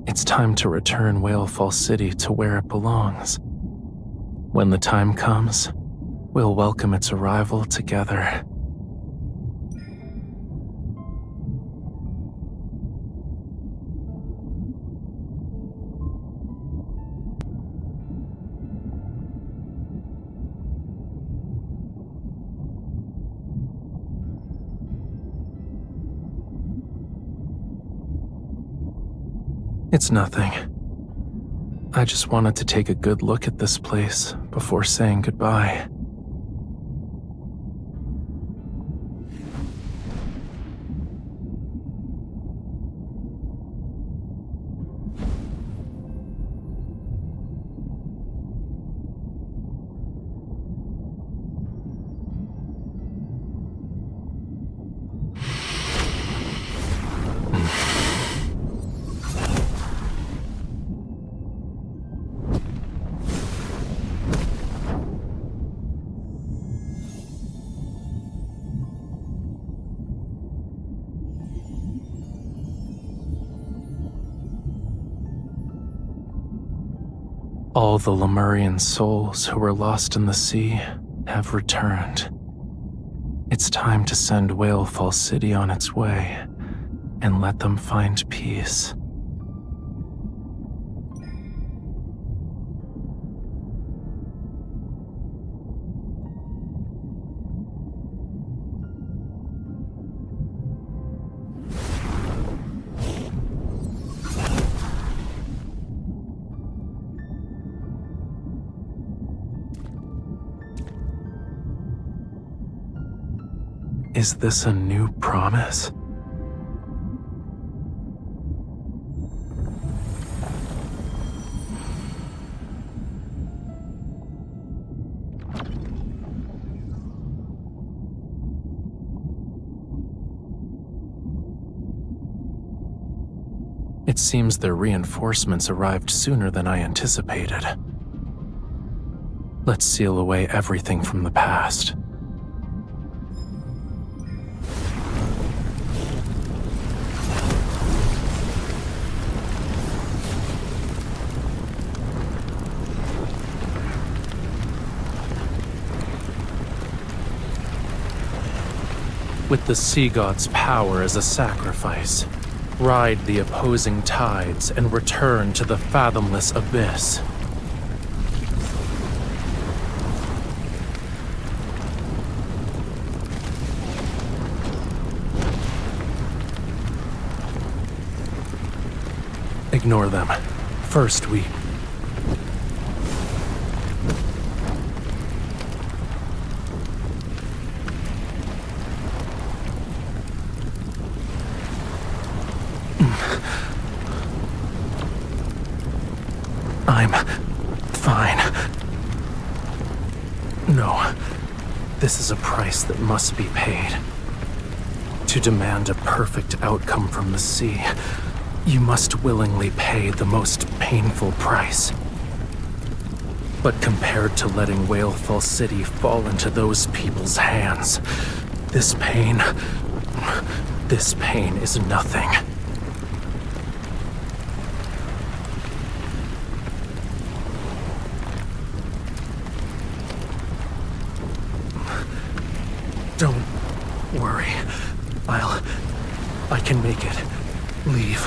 It's time to return Whalefall City to where it belongs. When the time comes, we'll welcome its arrival together. It's nothing. I just wanted to take a good look at this place before saying goodbye. All the Lemurian souls who were lost in the sea have returned. It's time to send Whalefall City on its way and let them find peace. Is this a new promise? It seems their reinforcements arrived sooner than I anticipated. Let's seal away everything from the past. With the sea god's power as a sacrifice, ride the opposing tides and return to the fathomless abyss. Ignore them. First, we... I'm fine. No, this is a price that must be paid. To demand a perfect outcome from the sea, you must willingly pay the most painful price. But compared to letting Whalefall City fall into those people's hands, this pain is nothing. Don't worry. I can make it. Leave.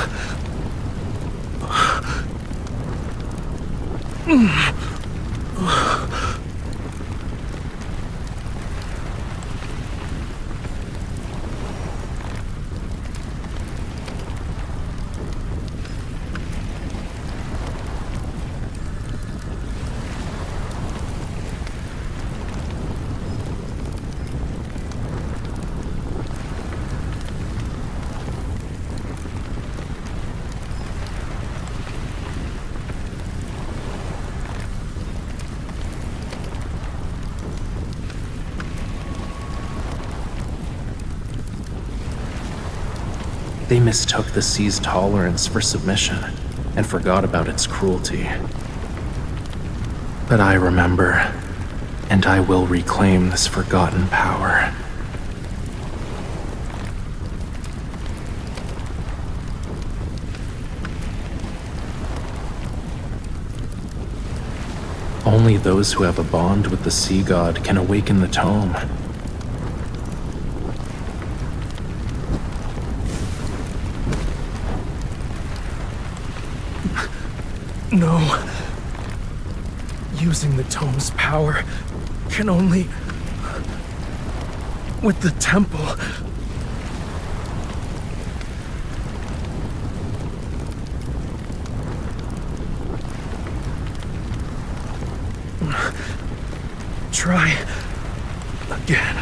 They mistook the sea's tolerance for submission and forgot about its cruelty. But I remember, and I will reclaim this forgotten power. Only those who have a bond with the sea god can awaken the tome. No. Using the tome's power can only... with the temple. Try again.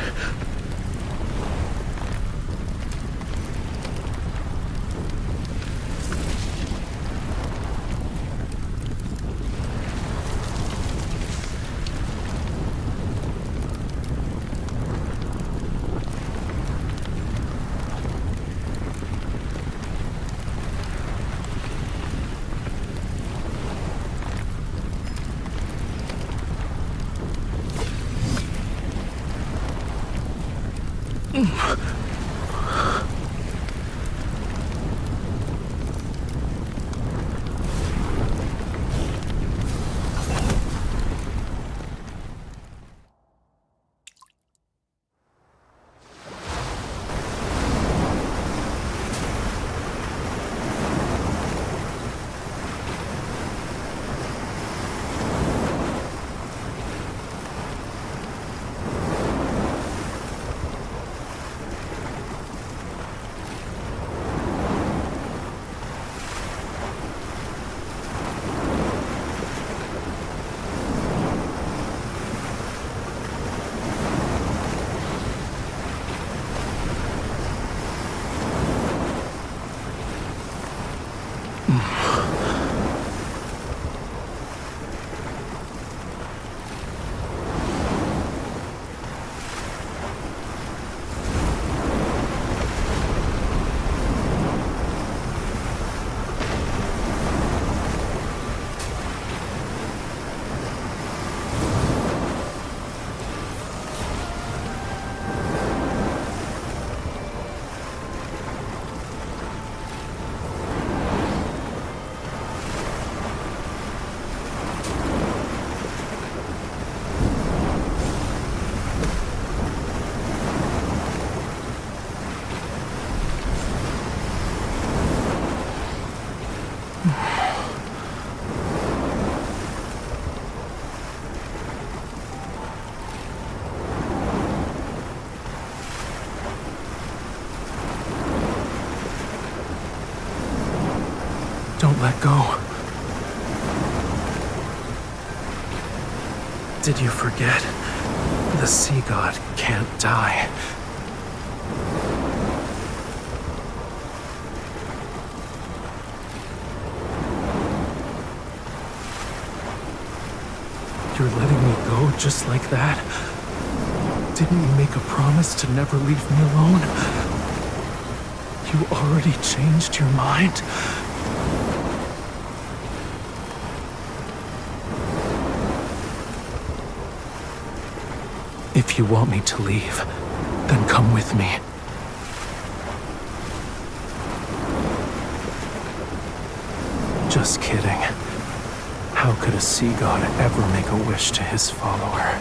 let go? Did you forget? The sea god can't die. You're letting me go just like that? Didn't you make a promise to never leave me alone? You already changed your mind? If you want me to leave, then come with me. Just kidding. How could a sea god ever make a wish to his follower?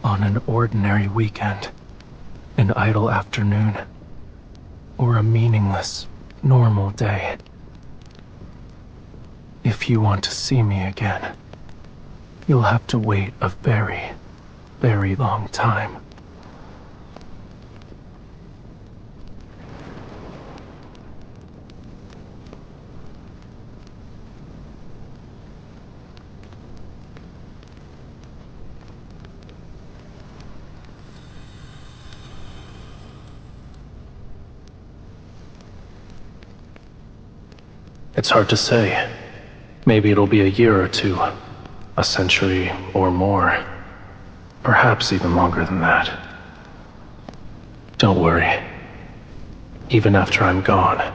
On an ordinary weekend, an idle afternoon, or a meaningless, normal day. If you want to see me again, you'll have to wait a very, very long time. It's hard to say. Maybe it'll be a year or two, a century or more. Perhaps even longer than that. Don't worry. Even after I'm gone,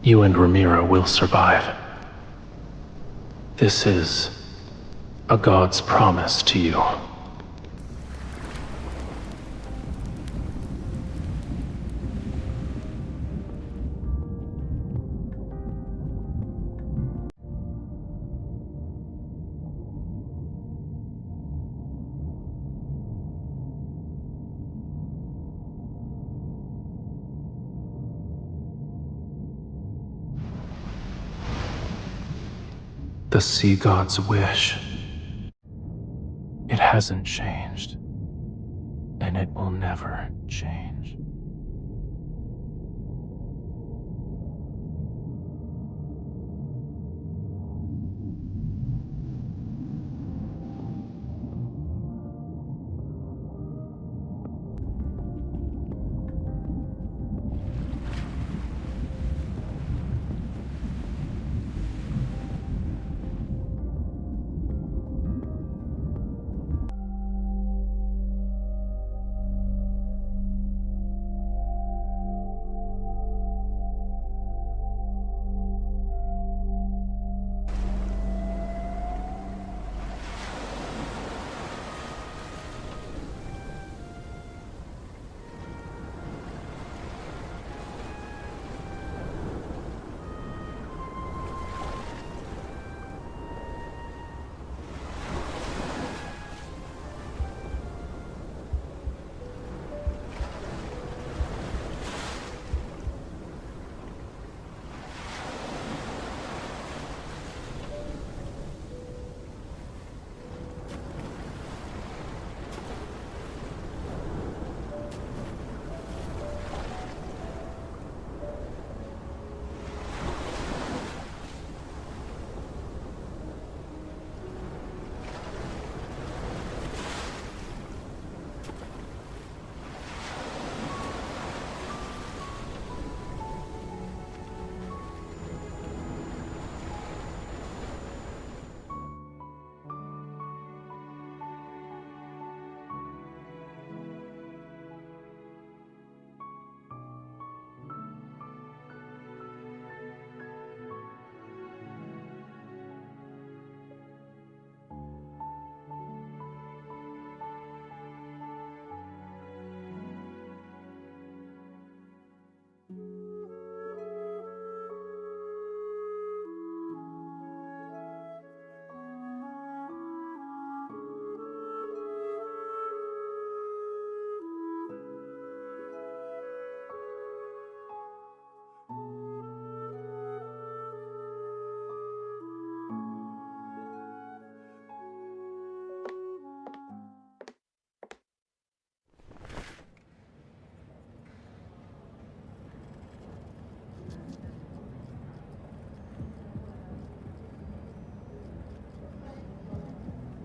you and Ramiro will survive. This is a god's promise to you. The sea god's wish. It hasn't changed, and it will never change.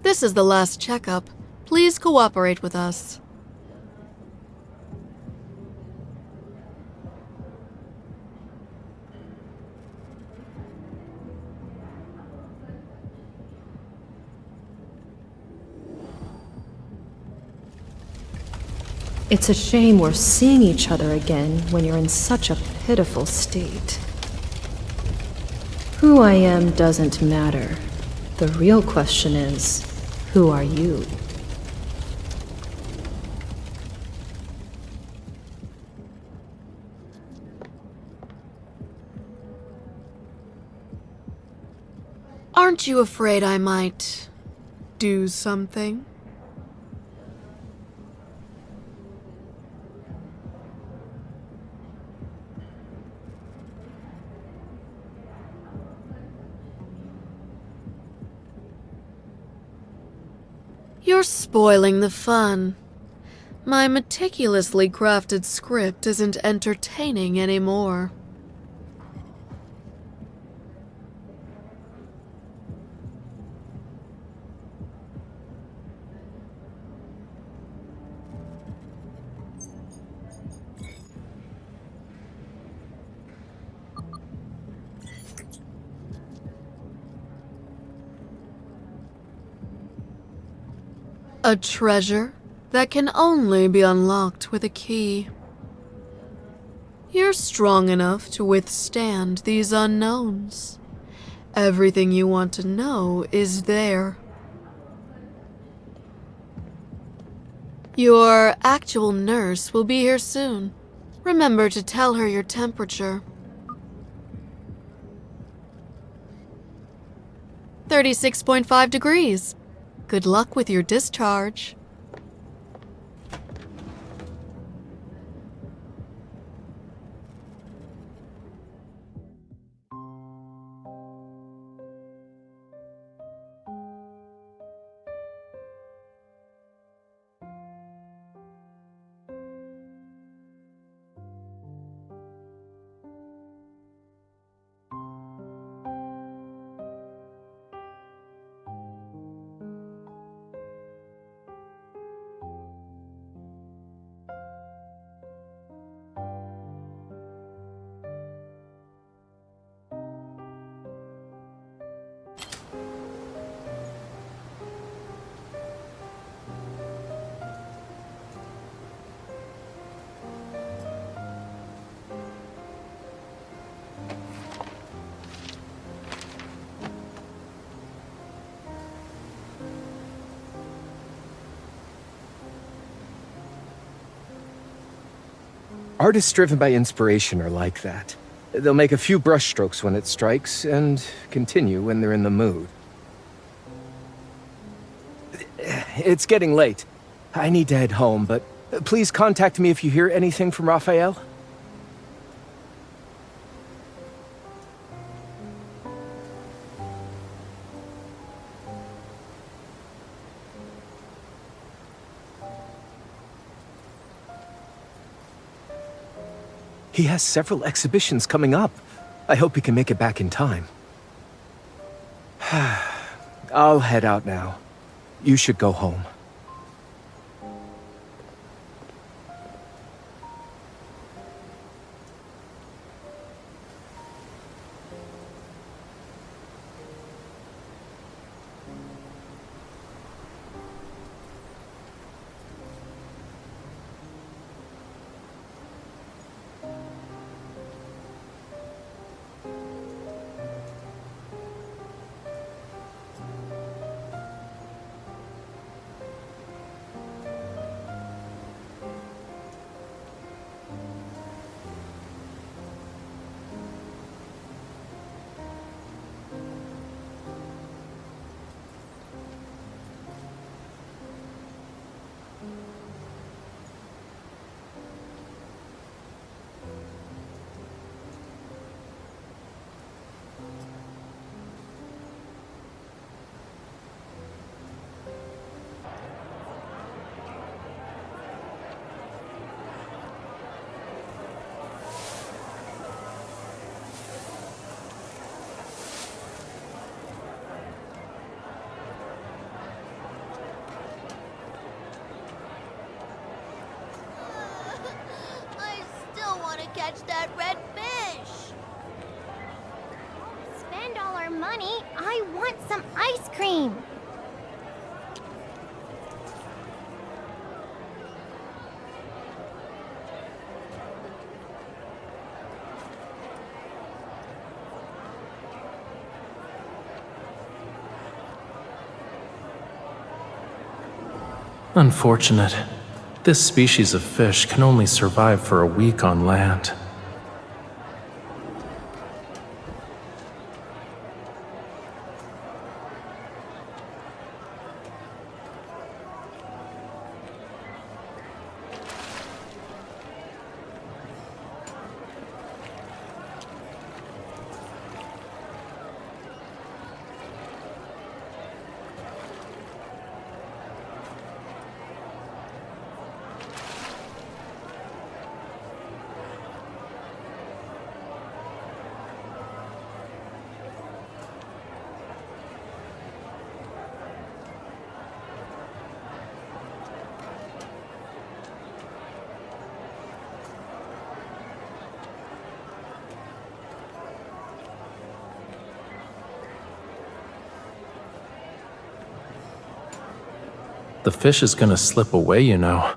This is the last checkup. Please cooperate with us. It's a shame we're seeing each other again when you're in such a pitiful state. Who I am doesn't matter. The real question is, who are you? Aren't you afraid I might do something? You're spoiling the fun. My meticulously crafted script isn't entertaining anymore. A treasure that can only be unlocked with a key. You're strong enough to withstand these unknowns. Everything you want to know is there. Your actual nurse will be here soon. Remember to tell her your temperature. 36.5 degrees. Good luck with your discharge. Artists driven by inspiration are like that. They'll make a few brushstrokes when it strikes, and continue when they're in the mood. It's getting late. I need to head home, but please contact me if you hear anything from Rafayel. He has several exhibitions coming up. I hope he can make it back in time. I'll head out now. You should go home. catch that red fish. Spend all our money. I want some ice cream. Unfortunate. This species of fish can only survive for a week on land. The fish is gonna slip away, you know.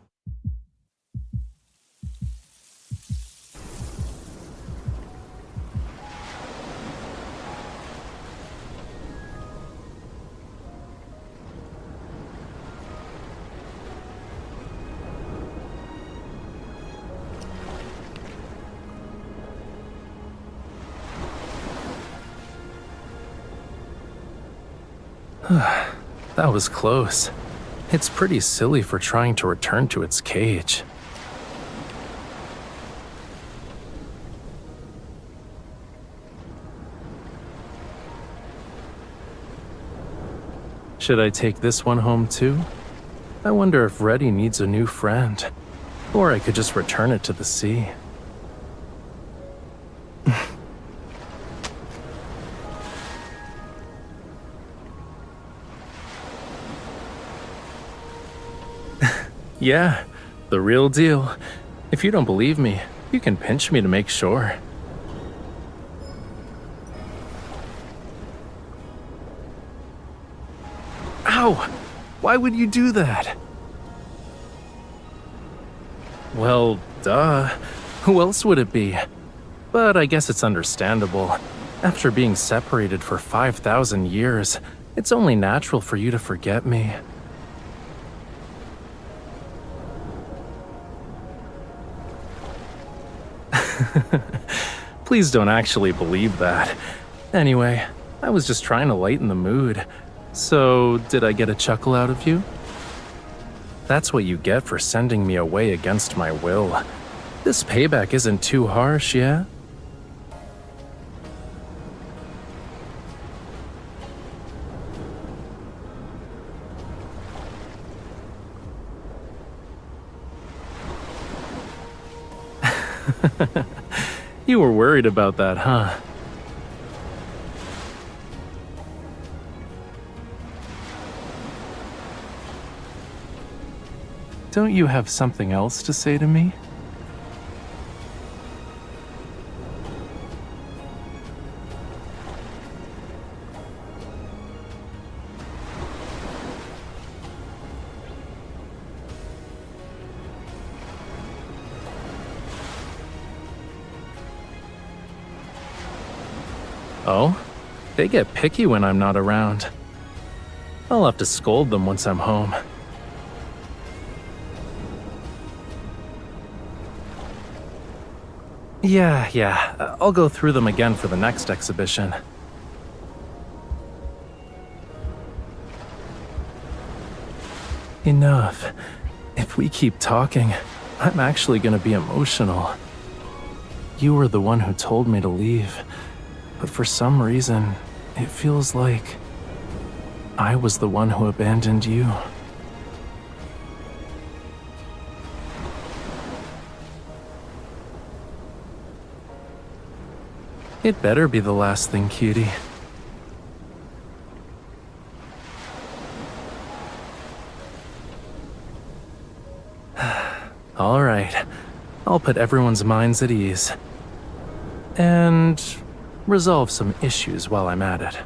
That was close. It's pretty silly for trying to return to its cage. Should I take this one home too? I wonder if Reddy needs a new friend. Or I could just return it to the sea. Yeah, the real deal. If you don't believe me, you can pinch me to make sure. Ow! Why would you do that? Well, duh. Who else would it be? But I guess it's understandable. After being separated for 5,000 years, it's only natural for you to forget me. Please don't actually believe that. Anyway, I was just trying to lighten the mood. So, did I get a chuckle out of you? That's what you get for sending me away against my will. This payback isn't too harsh, yeah? You were worried about that, huh? Don't you have something else to say to me? Oh? They get picky when I'm not around. I'll have to scold them once I'm home. Yeah, I'll go through them again for the next exhibition. Enough. If we keep talking, I'm actually gonna be emotional. You were the one who told me to leave. But for some reason, it feels like I was the one who abandoned you. It better be the last thing, cutie. All right. I'll put everyone's minds at ease. And resolve some issues while I'm at it.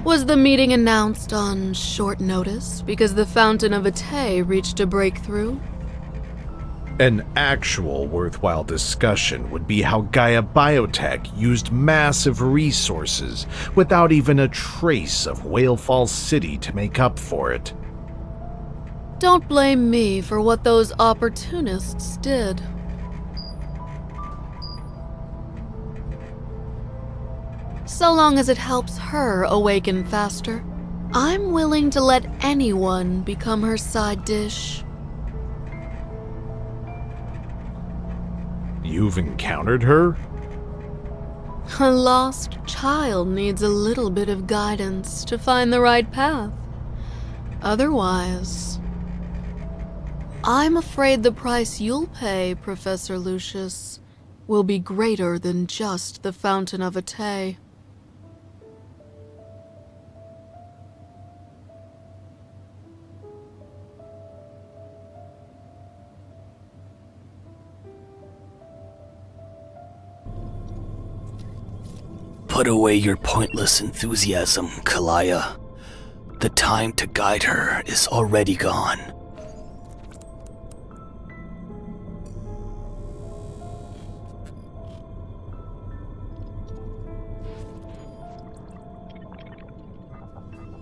Was the meeting announced on short notice because the Fountain of Atay reached a breakthrough? An actual worthwhile discussion would be how Gaia Biotech used massive resources without even a trace of Whalefall City to make up for it. Don't blame me for what those opportunists did. So long as it helps her awaken faster, I'm willing to let anyone become her side dish. You've encountered her? A lost child needs a little bit of guidance to find the right path. Otherwise, I'm afraid the price you'll pay, Professor Lucius, will be greater than just the Fountain of Atay. Put away your pointless enthusiasm, Kalaya. The time to guide her is already gone.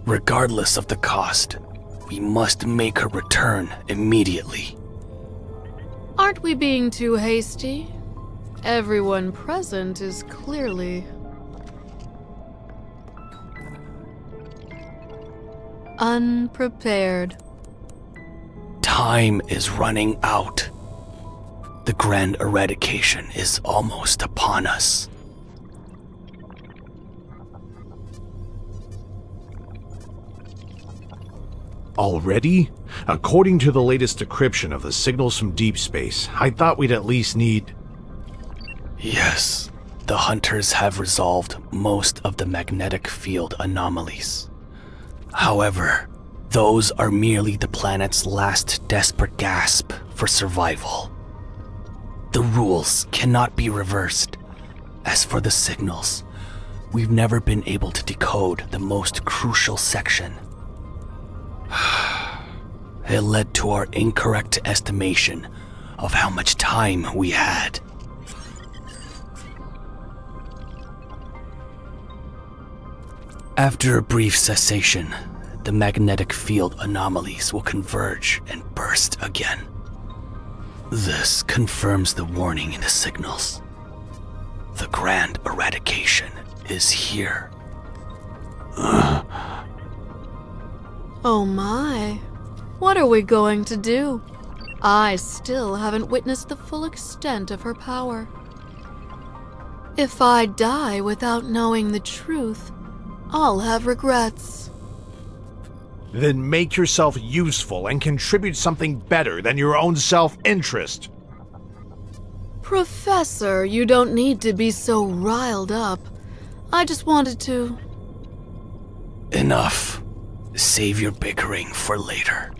Regardless of the cost, we must make her return immediately. Aren't we being too hasty? Everyone present is clearly unprepared. Time is running out. The grand eradication is almost upon us. Already? According to the latest decryption of the signals from Deepspace, I thought we'd at least need... Yes, the hunters have resolved most of the magnetic field anomalies. However, those are merely the planet's last desperate gasp for survival. The rules cannot be reversed. As for the signals, we've never been able to decode the most crucial section. It led to our incorrect estimation of how much time we had. After a brief cessation, the magnetic field anomalies will converge and burst again. This confirms the warning in the signals. The grand eradication is here. Oh my. What are we going to do? I still haven't witnessed the full extent of her power. If I die without knowing the truth, I'll have regrets. Then make yourself useful and contribute something better than your own self-interest. Professor, you don't need to be so riled up. I just wanted to... Enough. Save your bickering for later.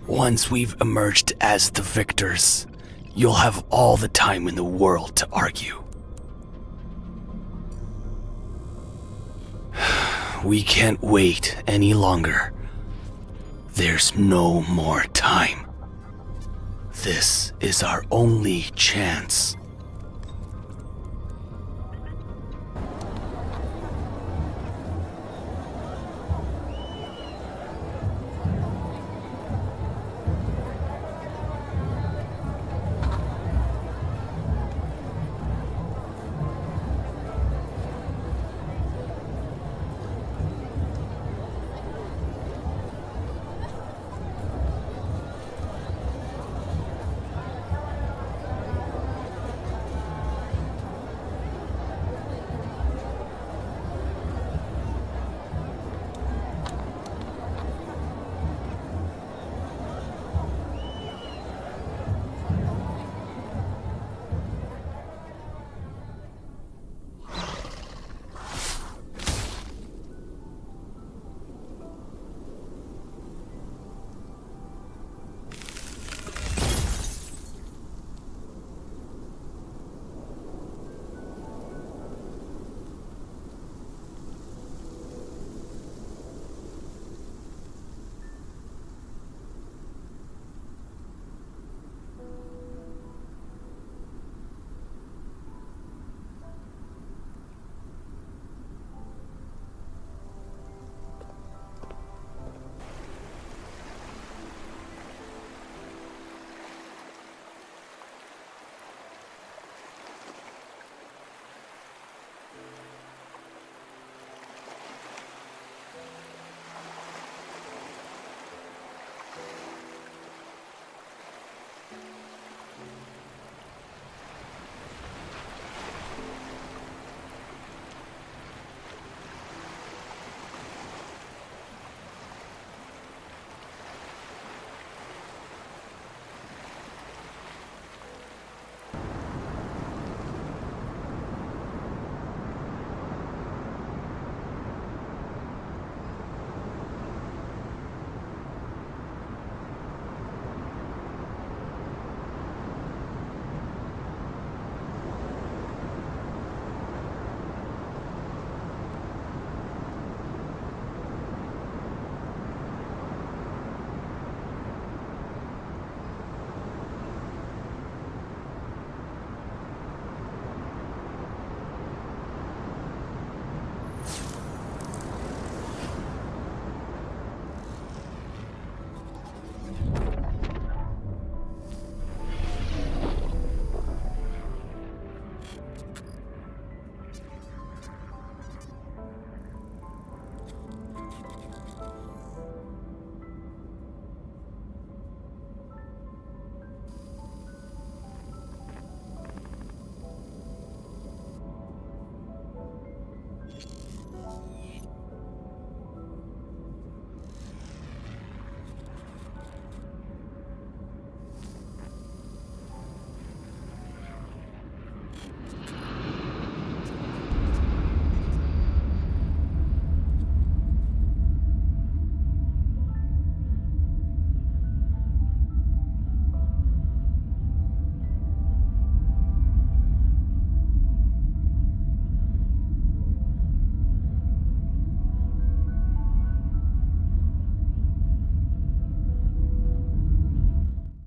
Once we've emerged as the victors, you'll have all the time in the world to argue. We can't wait any longer. There's no more time. This is our only chance.